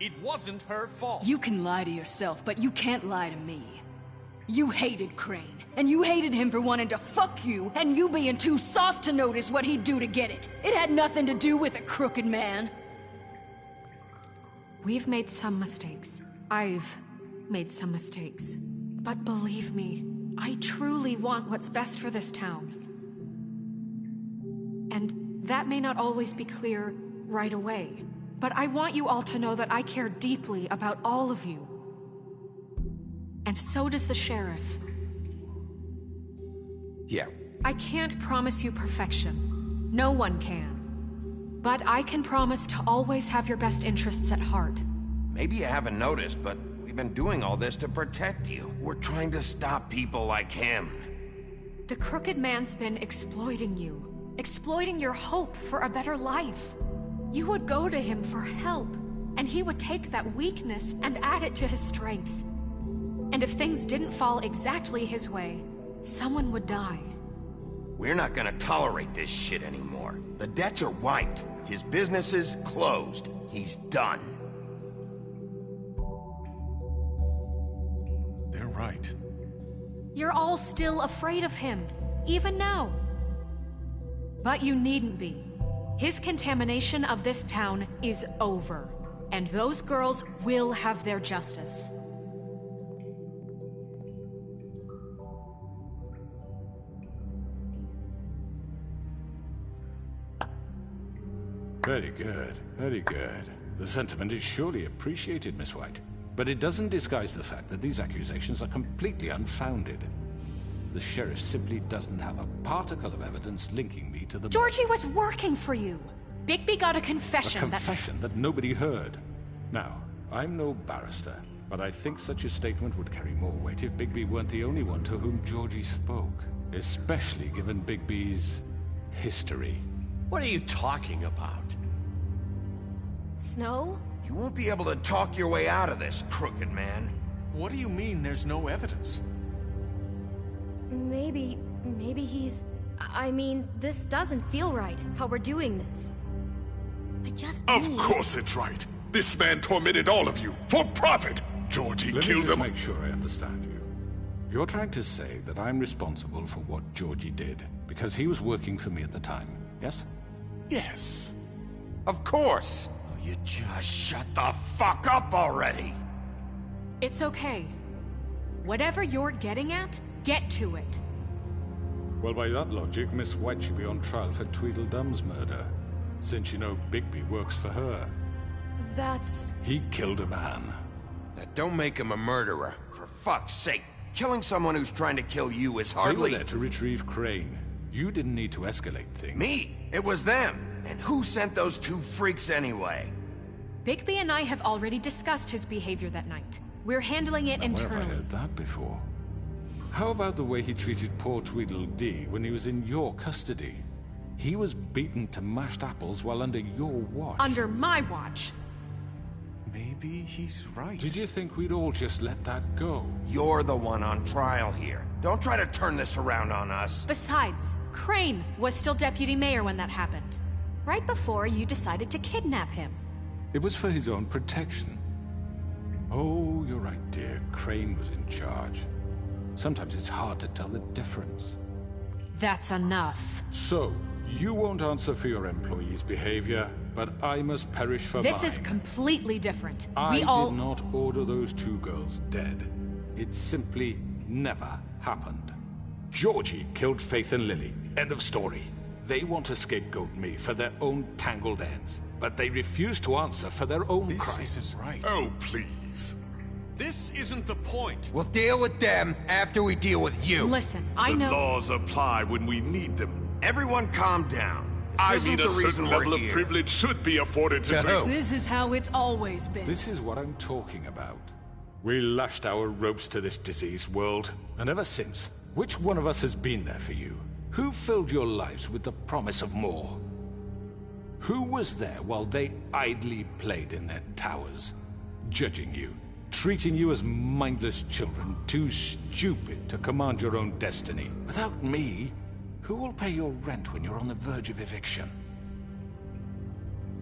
[SPEAKER 11] It wasn't her fault.
[SPEAKER 1] You can lie to yourself, but you can't lie to me. You hated Crane, and you hated him for wanting to fuck you, and you being too soft to notice what he'd do to get it. It had nothing to do with the Crooked Man.
[SPEAKER 3] We've made some mistakes. I've made some mistakes. But believe me, I truly want what's best for this town. And that may not always be clear right away, but I want you all to know that I care deeply about all of you. And so does the sheriff.
[SPEAKER 2] Yeah.
[SPEAKER 3] I can't promise you perfection. No one can. But I can promise to always have your best interests at heart.
[SPEAKER 2] Maybe you haven't noticed, but we've been doing all this to protect you. We're trying to stop people like him.
[SPEAKER 3] The Crooked Man's been exploiting you. Exploiting your hope for a better life. You would go to him for help, and he would take that weakness and add it to his strength. And if things didn't fall exactly his way, someone would die.
[SPEAKER 2] We're not gonna tolerate this shit anymore. The debts are wiped. His business is closed. He's done.
[SPEAKER 11] They're right.
[SPEAKER 3] You're all still afraid of him, even now. But you needn't be. His contamination of this town is over, and those girls will have their justice.
[SPEAKER 7] Very good, very good. The sentiment is surely appreciated, Miss White. But it doesn't disguise the fact that these accusations are completely unfounded. The sheriff simply doesn't have a particle of evidence linking me to the...
[SPEAKER 3] Georgie was working for you. Bigby got a confession
[SPEAKER 7] that nobody heard. Now, I'm no barrister, but I think such a statement would carry more weight if Bigby weren't the only one to whom Georgie spoke. Especially given Bigby's history.
[SPEAKER 8] What are you talking about?
[SPEAKER 15] Snow?
[SPEAKER 2] You won't be able to talk your way out of this, crooked man.
[SPEAKER 11] What do you mean there's no evidence?
[SPEAKER 15] Maybe he's... I mean, this doesn't feel right, how we're doing this. I just
[SPEAKER 14] Of course it's right. This man tormented all of you, for profit! Georgie
[SPEAKER 7] Let
[SPEAKER 14] killed
[SPEAKER 7] me just
[SPEAKER 14] him.
[SPEAKER 7] make sure I understand you. You're trying to say that I'm responsible for what Georgie did, because he was working for me at the time, yes?
[SPEAKER 14] Yes.
[SPEAKER 2] Of course! Oh, you just shut the fuck up already!
[SPEAKER 3] It's okay. Whatever you're getting at, get to it.
[SPEAKER 7] Well, by that logic, Miss White should be on trial for Tweedledum's murder, since you know Bigby works for her.
[SPEAKER 15] That's...
[SPEAKER 7] He killed a man.
[SPEAKER 2] Now, don't make him a murderer. For fuck's sake. Killing someone who's trying to kill you is hardly...
[SPEAKER 7] They were there to retrieve Crane. You didn't need to escalate things.
[SPEAKER 2] Me? It was them. And who sent those two freaks anyway?
[SPEAKER 3] Bigby and I have already discussed his behavior that night. We're handling it internally.
[SPEAKER 7] Where have I heard that before? How about the way he treated poor Tweedledee when he was in your custody? He was beaten to mashed apples while under your watch.
[SPEAKER 3] Under my watch.
[SPEAKER 11] Maybe he's right.
[SPEAKER 7] Did you think we'd all just let that go?
[SPEAKER 2] You're the one on trial here. Don't try to turn this around on us.
[SPEAKER 3] Besides, Crane was still deputy mayor when that happened. Right before you decided to kidnap him.
[SPEAKER 7] It was for his own protection. Oh, you're right, dear. Crane was in charge. Sometimes it's hard to tell the difference.
[SPEAKER 3] That's enough.
[SPEAKER 7] So, you won't answer for your employees' behavior, but I must perish for mine.
[SPEAKER 3] This is completely different.
[SPEAKER 7] I
[SPEAKER 3] We all...
[SPEAKER 7] did not order those two girls dead. It simply never happened. Georgie killed Faith and Lily. End of story. They want to scapegoat me for their own tangled ends, but they refuse to answer for their own crimes.
[SPEAKER 11] This isn't right.
[SPEAKER 14] Oh, please.
[SPEAKER 11] This isn't the point.
[SPEAKER 13] We'll deal with them after we deal with you.
[SPEAKER 3] Listen, I
[SPEAKER 14] The
[SPEAKER 3] know...
[SPEAKER 14] laws apply when we need them.
[SPEAKER 2] Everyone calm down.
[SPEAKER 14] I
[SPEAKER 2] This isn't
[SPEAKER 14] mean, a
[SPEAKER 2] the reason
[SPEAKER 14] certain
[SPEAKER 2] we're
[SPEAKER 14] level of
[SPEAKER 2] here.
[SPEAKER 14] privilege should be afforded to...
[SPEAKER 1] This is how it's always been.
[SPEAKER 7] This is what I'm talking about. We lashed our ropes to this diseased world, and ever since, which one of us has been there for you? Who filled your lives with the promise of more? Who was there while they idly played in their towers, judging you, treating you as mindless children, too stupid to command your own destiny? Without me, who will pay your rent when you're on the verge of eviction?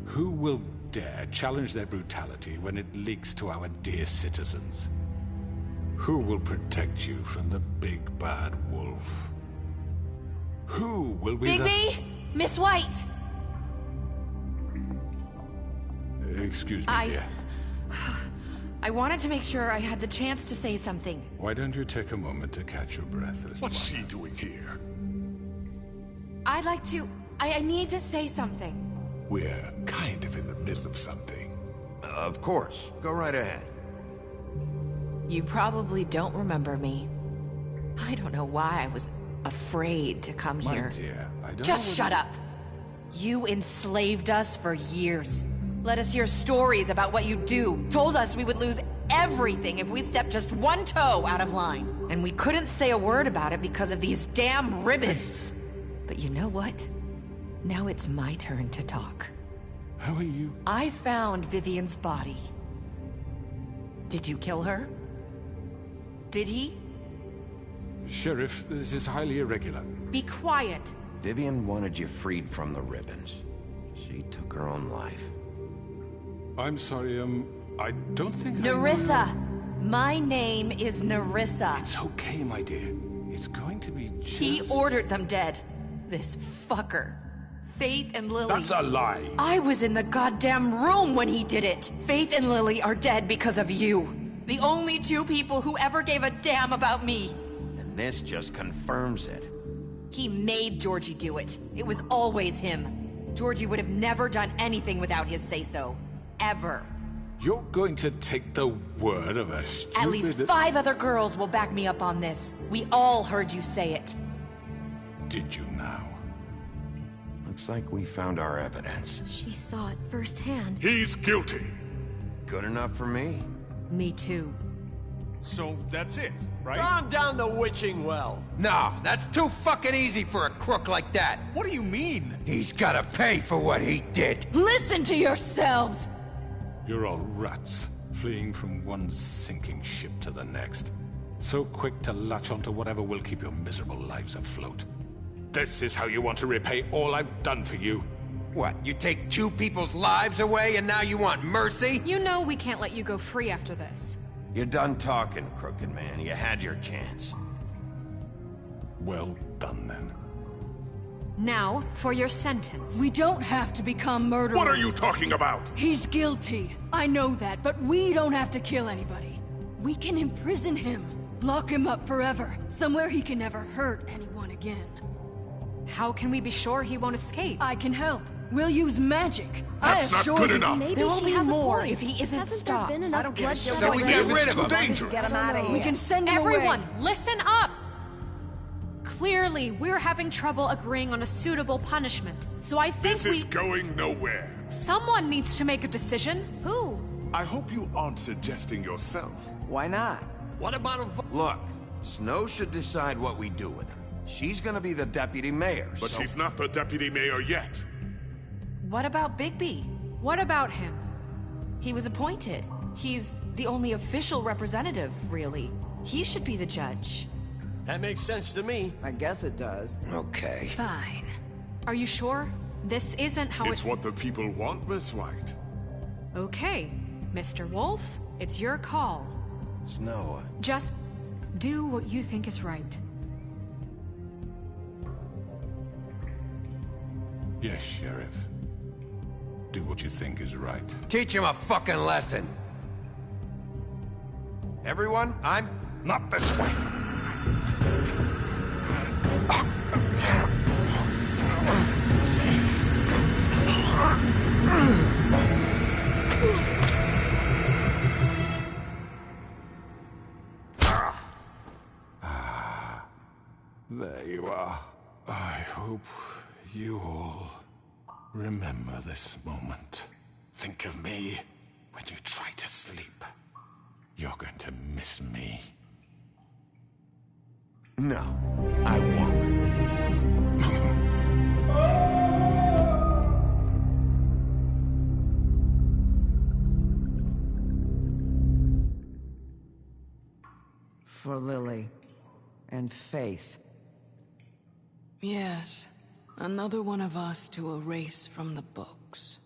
[SPEAKER 7] Who will dare challenge their brutality when it leaks to our dear citizens? Who will protect you from the big bad wolf? Who will be
[SPEAKER 15] Bigby! Miss White!
[SPEAKER 7] Excuse me, dear.
[SPEAKER 12] I wanted to make sure I had the chance to say something.
[SPEAKER 7] Why don't you take a moment to catch your breath, little
[SPEAKER 14] What's
[SPEAKER 7] one?
[SPEAKER 14] she doing here?
[SPEAKER 12] I'd like to... I need to say something.
[SPEAKER 14] We're kind of in the middle of something.
[SPEAKER 2] Of course. Go right ahead.
[SPEAKER 12] You probably don't remember me. I don't know why I was afraid to come
[SPEAKER 7] My
[SPEAKER 12] here.
[SPEAKER 7] dear, I don't
[SPEAKER 12] Just
[SPEAKER 7] know
[SPEAKER 12] shut up. You enslaved us for years. Let us hear stories about what you do. Told us we would lose everything if we stepped just one toe out of line. And we couldn't say a word about it because of these damn ribbons. But you know what? Now it's my turn to talk.
[SPEAKER 7] How are you?
[SPEAKER 12] I found Vivian's body. Did you kill her? Did he?
[SPEAKER 7] Sheriff, this is highly irregular.
[SPEAKER 3] Be quiet.
[SPEAKER 2] Vivian wanted you freed from the ribbons. She took her own life.
[SPEAKER 7] I'm sorry, I don't think
[SPEAKER 12] Nerissa! My name is Nerissa.
[SPEAKER 7] It's okay, my dear. It's going to be just...
[SPEAKER 12] He ordered them dead. This fucker. Faith and Lily.
[SPEAKER 7] That's a lie.
[SPEAKER 12] I was in the goddamn room when he did it. Faith and Lily are dead because of you. The only two people who ever gave a damn about me.
[SPEAKER 2] And this just confirms it.
[SPEAKER 12] He made Georgie do it. It was always him. Georgie would have never done anything without his say-so. Ever.
[SPEAKER 7] You're going to take the word of a stupid...
[SPEAKER 12] At least 5 other girls will back me up on this. We all heard you say it.
[SPEAKER 7] Did you now?
[SPEAKER 2] Looks like we found our evidence.
[SPEAKER 15] She saw it firsthand.
[SPEAKER 14] He's guilty.
[SPEAKER 2] Good enough for me.
[SPEAKER 3] Me too.
[SPEAKER 11] So that's it, right?
[SPEAKER 13] Calm down the witching well. No, that's too fucking easy for a crook like that.
[SPEAKER 11] What do you mean?
[SPEAKER 13] He's gotta pay for what he did.
[SPEAKER 1] Listen to yourselves!
[SPEAKER 7] You're all rats, fleeing from one sinking ship to the next. So quick to latch onto whatever will keep your miserable lives afloat. This is how you want to repay all I've done for you?
[SPEAKER 13] What, you take 2 people's lives away and now you want mercy?
[SPEAKER 3] You know we can't let you go free after this.
[SPEAKER 2] You're done talking, crooked man. You had your chance.
[SPEAKER 7] Well done, then.
[SPEAKER 3] Now, for your sentence.
[SPEAKER 1] We don't have to become murderers.
[SPEAKER 14] What are you talking about?
[SPEAKER 1] He's guilty. I know that, but we don't have to kill anybody. We can imprison him. Lock him up forever. Somewhere he can never hurt anyone again.
[SPEAKER 3] How can we be sure he won't escape?
[SPEAKER 1] I can help. We'll use magic.
[SPEAKER 14] That's not good enough.
[SPEAKER 10] Maybe
[SPEAKER 12] There will
[SPEAKER 10] she
[SPEAKER 12] be
[SPEAKER 10] has
[SPEAKER 12] more
[SPEAKER 10] a point.
[SPEAKER 12] if he isn't
[SPEAKER 10] Hasn't
[SPEAKER 12] stopped.
[SPEAKER 10] there been enough bloodshed?
[SPEAKER 13] So we get rid of him.
[SPEAKER 14] Dangerous.
[SPEAKER 4] Get him out of here.
[SPEAKER 1] We can send him
[SPEAKER 3] Everyone,
[SPEAKER 1] away.
[SPEAKER 3] listen up! Clearly, we're having trouble agreeing on a suitable punishment. So I think
[SPEAKER 14] This is going nowhere.
[SPEAKER 3] someone needs to make a decision. Who?
[SPEAKER 14] I hope you aren't suggesting yourself.
[SPEAKER 4] Why not?
[SPEAKER 2] What about a Look, Snow should decide what we do with her. She's gonna be the deputy mayor,
[SPEAKER 14] But
[SPEAKER 2] so...
[SPEAKER 14] she's not the deputy mayor yet.
[SPEAKER 12] What about Bigby?
[SPEAKER 3] What about him?
[SPEAKER 12] He was appointed. He's the only official representative, really. He should be the judge.
[SPEAKER 16] That makes sense to me.
[SPEAKER 4] I guess it does.
[SPEAKER 2] Okay.
[SPEAKER 1] Fine.
[SPEAKER 3] Are you sure? This isn't how
[SPEAKER 14] It's what the people want, Miss White.
[SPEAKER 3] Okay, Mr. Wolf, it's your call.
[SPEAKER 2] Snow,
[SPEAKER 3] Just do what you think is right.
[SPEAKER 7] Yes, Sheriff. Do what you think is right.
[SPEAKER 13] Teach him a fucking lesson.
[SPEAKER 2] everyone, I'm...
[SPEAKER 7] Not this way. There you are. I hope you all remember this moment. Think of me when you try to sleep. You're going to miss me.
[SPEAKER 2] No, I won't.
[SPEAKER 4] For Lily and Faith.
[SPEAKER 1] Yes, another one of us to erase from the books.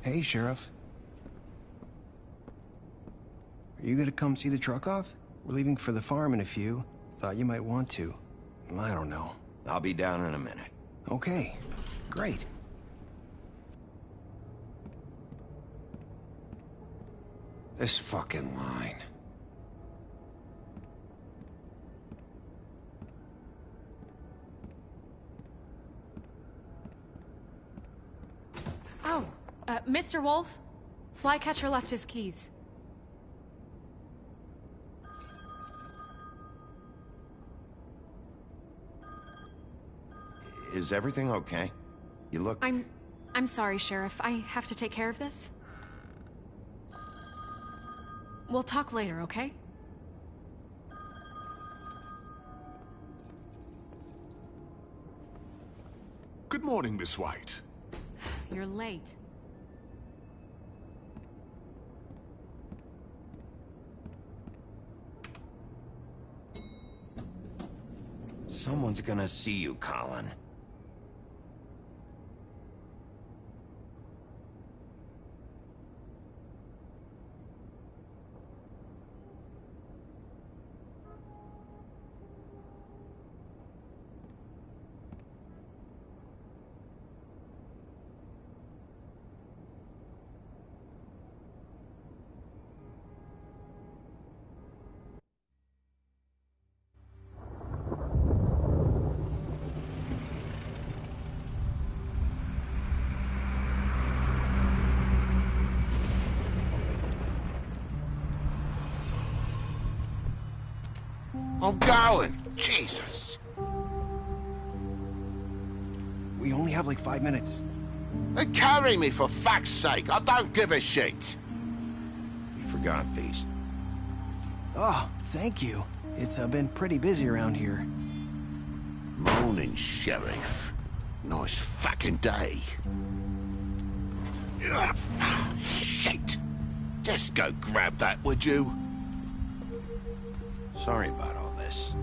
[SPEAKER 17] Hey, Sheriff. Are you gonna come see the truck off? We're leaving for the farm in a few. Thought you might want to. I don't know.
[SPEAKER 2] I'll be down in a minute.
[SPEAKER 17] Okay, great.
[SPEAKER 13] This fucking line.
[SPEAKER 3] Oh, Mr. Wolf, Flycatcher left his keys.
[SPEAKER 2] Is everything okay? You look...
[SPEAKER 3] I'm sorry, Sheriff. I have to take care of this. We'll talk later, okay?
[SPEAKER 14] Good morning, Miss White.
[SPEAKER 3] You're late.
[SPEAKER 2] Someone's gonna see you, Colin.
[SPEAKER 14] I'm going. Jesus.
[SPEAKER 17] We only have like 5 minutes.
[SPEAKER 14] They carry me for fuck's sake. I don't give a shit.
[SPEAKER 2] We forgot these.
[SPEAKER 17] Oh, thank you. It's been pretty busy around here.
[SPEAKER 14] Morning, Sheriff. Nice fucking day. Ugh, shit. Just go grab that, would you?
[SPEAKER 2] Sorry about all this.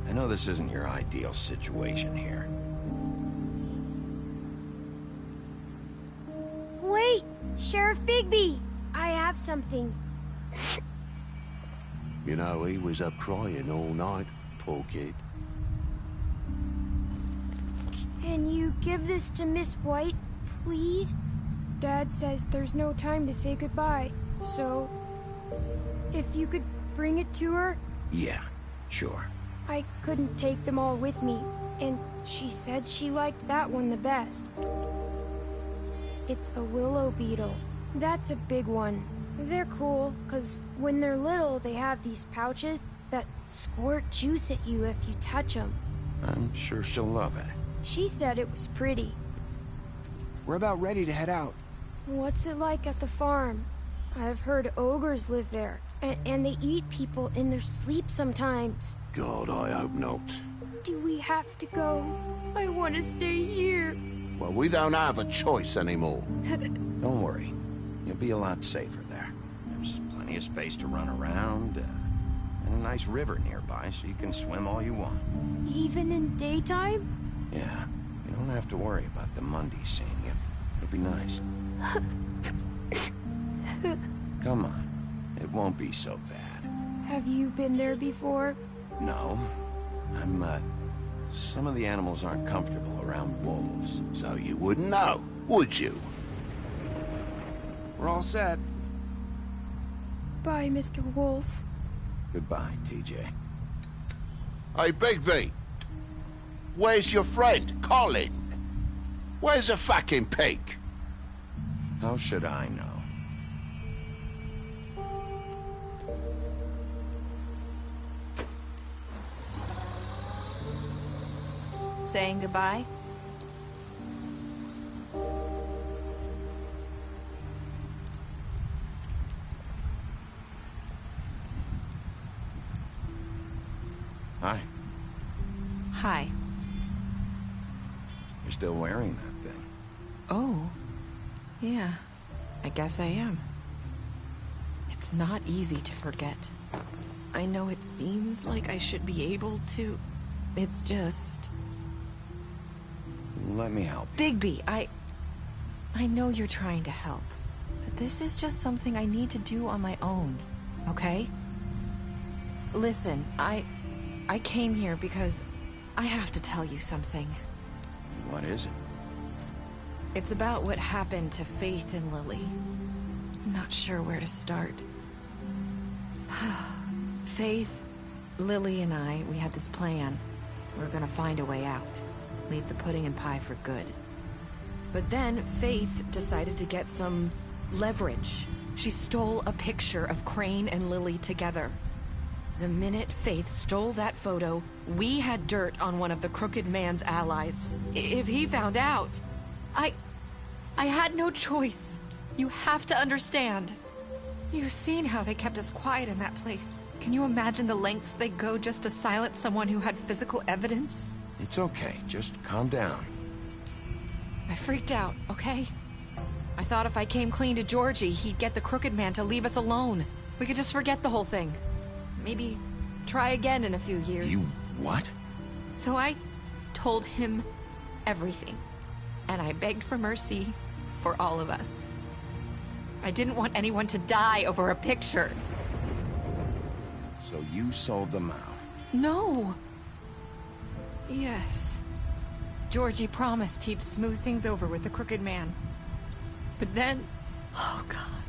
[SPEAKER 2] I know this isn't your ideal situation here.
[SPEAKER 15] Wait! Sheriff Bigby! I have something.
[SPEAKER 14] You know, he was up crying all night, poor kid.
[SPEAKER 15] Can you give this to Miss White, please? Dad says there's no time to say goodbye, so... if you could bring it to her?
[SPEAKER 2] Yeah, sure.
[SPEAKER 15] I couldn't take them all with me, and she said she liked that one the best. It's a willow beetle. That's a big one. They're cool, 'cause when they're little, they have these pouches that squirt juice at you if you touch them.
[SPEAKER 2] I'm sure she'll love it.
[SPEAKER 15] She said it was pretty.
[SPEAKER 17] We're about ready to head out.
[SPEAKER 15] What's it like at the farm? I've heard ogres live there, and they eat people in their sleep sometimes.
[SPEAKER 14] God, I hope not.
[SPEAKER 15] Do we have to go? I want to stay here.
[SPEAKER 14] Well, we don't have a choice anymore.
[SPEAKER 2] Don't worry. You'll be a lot safer there. There's plenty of space to run around, and a nice river nearby so you can swim all you want.
[SPEAKER 15] Even in daytime?
[SPEAKER 2] Yeah, you don't have to worry about the Mundies seeing you. It'll be nice. Come on. It won't be so bad.
[SPEAKER 15] Have you been there before?
[SPEAKER 2] No. Some of the animals aren't comfortable around wolves.
[SPEAKER 14] So you wouldn't know, would you?
[SPEAKER 17] We're all set.
[SPEAKER 15] Bye, Mr. Wolf.
[SPEAKER 2] Goodbye, TJ.
[SPEAKER 14] Hey, Bigby. Where's your friend, Colin? Where's the fucking pig?
[SPEAKER 2] How should I know?
[SPEAKER 12] Saying goodbye?
[SPEAKER 2] Hi.
[SPEAKER 12] Hi.
[SPEAKER 2] You're still wearing that thing.
[SPEAKER 12] Oh. Yeah. I guess I am. It's not easy to forget. I know it seems like I should be able to. It's just...
[SPEAKER 2] Let me help you.
[SPEAKER 12] Bigby, I know you're trying to help, but this is just something I need to do on my own, okay? Listen, I came here because I have to tell you something.
[SPEAKER 2] What is it?
[SPEAKER 12] It's about what happened to Faith and Lily. I'm not sure where to start. Faith, Lily, and I, we had this plan. We were gonna find a way out. Leave the pudding and pie for good. But then Faith decided to get some leverage. She stole a picture of Crane and Lily together. The minute Faith stole that photo, we had dirt on one of the Crooked Man's allies. If he found out, I had no choice. You have to understand. You've seen how they kept us quiet in that place. Can you imagine the lengths they go just to silence someone who had physical evidence?
[SPEAKER 2] It's okay. Just calm down.
[SPEAKER 12] I freaked out, okay? I thought if I came clean to Georgie, he'd get the Crooked Man to leave us alone. We could just forget the whole thing. Maybe try again in a few years.
[SPEAKER 2] You what?
[SPEAKER 12] So I told him everything. And I begged for mercy for all of us. I didn't want anyone to die over a picture.
[SPEAKER 2] So you sold them out?
[SPEAKER 12] No. Yes. Georgie promised he'd smooth things over with the Crooked Man. But then... Oh, God.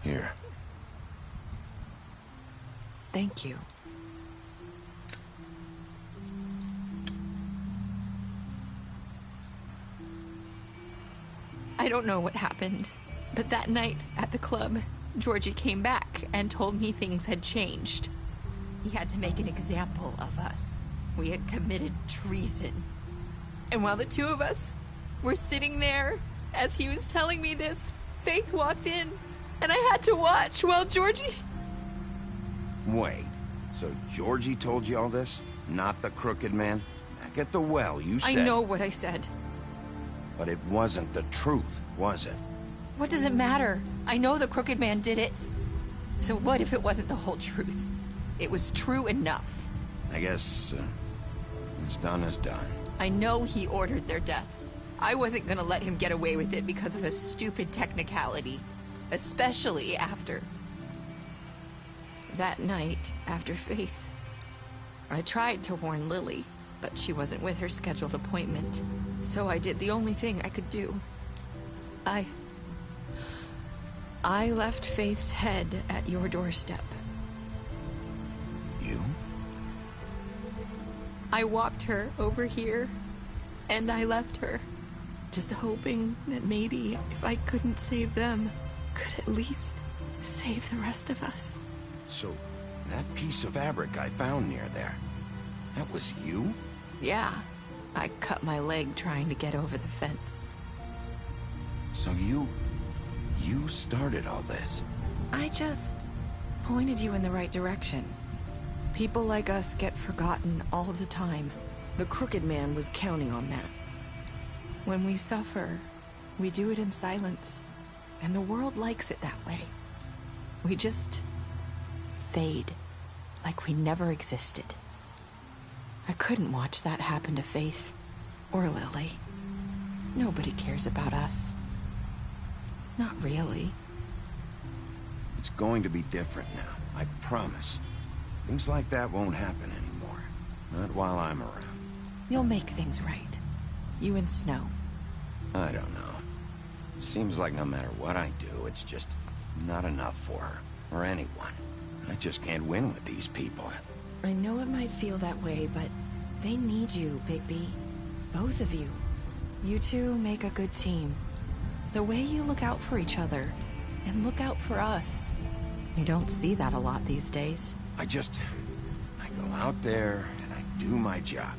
[SPEAKER 2] Here.
[SPEAKER 12] Thank you. I don't know what happened, but that night at the club,
[SPEAKER 18] Georgie came back and told me things had changed. He had to make an example of us. We had committed treason. And while the two of us were sitting there, as he was telling me this, Faith walked in, and I had to watch while Georgie...
[SPEAKER 2] Wait, so Georgie told you all this? Not the crooked man? Back at the well, you said...
[SPEAKER 18] I know what I said.
[SPEAKER 2] But it wasn't the truth, was it?
[SPEAKER 18] What does it matter? I know the crooked man did it. So what if it wasn't the whole truth? It was true enough.
[SPEAKER 2] I guess, what's done is done.
[SPEAKER 18] I know he ordered their deaths. I wasn't gonna let him get away with it because of a stupid technicality. Especially after... that night, after Faith. I tried to warn Lily, but she wasn't with her scheduled appointment. So I did the only thing I could do. I left Faith's head at your doorstep.
[SPEAKER 2] You?
[SPEAKER 18] I walked her over here, and I left her. Just hoping that maybe, if I couldn't save them, could at least save the rest of us.
[SPEAKER 2] So, that piece of fabric I found near there, that was you?
[SPEAKER 18] Yeah. I cut my leg trying to get over the fence.
[SPEAKER 2] So you started all this?
[SPEAKER 18] I just pointed you in the right direction. People like us get forgotten all the time. The crooked man was counting on that. When we suffer, we do it in silence. And the world likes it that way. We just fade, like we never existed. I couldn't watch that happen to Faith, or Lily. Nobody cares about us. Not really.
[SPEAKER 2] It's going to be different now, I promise. Things like that won't happen anymore. Not while I'm around.
[SPEAKER 18] You'll make things right. You and Snow.
[SPEAKER 2] I don't know. It seems like no matter what I do, it's just not enough for her, or anyone. I just can't win with these people.
[SPEAKER 18] I know it might feel that way, but they need you, Bigby. Both of you. You two make a good team. The way you look out for each other, and look out for us. You don't see that a lot these days.
[SPEAKER 2] I go out there, and I do my job.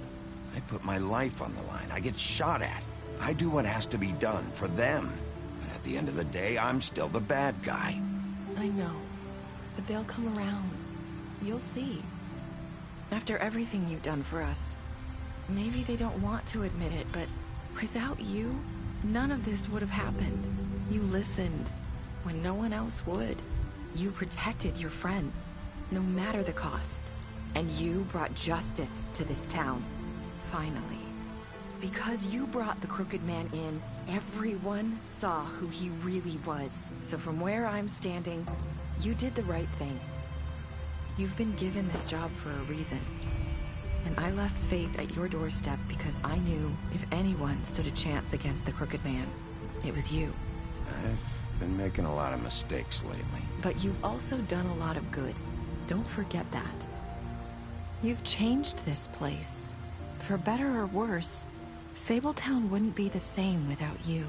[SPEAKER 2] I put my life on the line. I get shot at. I do what has to be done for them. But at the end of the day, I'm still the bad guy.
[SPEAKER 18] I know. But they'll come around. You'll see. After everything you've done for us. Maybe they don't want to admit it, but without you, none of this would have happened. You listened when no one else would. You protected your friends, no matter the cost. And you brought justice to this town. Finally. Because you brought the crooked man in, everyone saw who he really was. So from where I'm standing, you did the right thing. You've been given this job for a reason. And I left Faith at your doorstep because I knew if anyone stood a chance against the crooked man, it was you.
[SPEAKER 2] I've been making a lot of mistakes lately.
[SPEAKER 18] But you've also done a lot of good. Don't forget that. You've changed this place. For better or worse, Fabletown wouldn't be the same without you.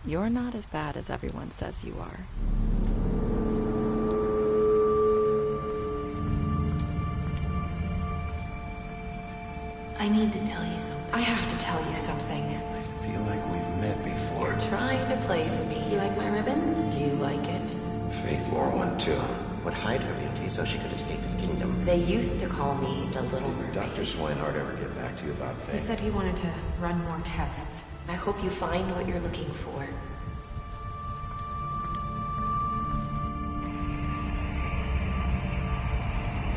[SPEAKER 18] You're not as bad as everyone says you are.
[SPEAKER 19] I need to tell you something.
[SPEAKER 18] I have to tell you something.
[SPEAKER 2] I feel like we've met before.
[SPEAKER 19] You're trying to place me. You like my ribbon? Do you like it?
[SPEAKER 2] Faith wore one too.
[SPEAKER 20] Would hide her beauty so she could escape his kingdom.
[SPEAKER 19] They used to call me the Little Mermaid.
[SPEAKER 2] Did Dr. Swinehart ever get back to you about Faith?
[SPEAKER 19] He said he wanted to run more tests. I hope you find what you're looking for.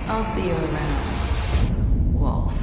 [SPEAKER 19] I'll see you around, Wolf.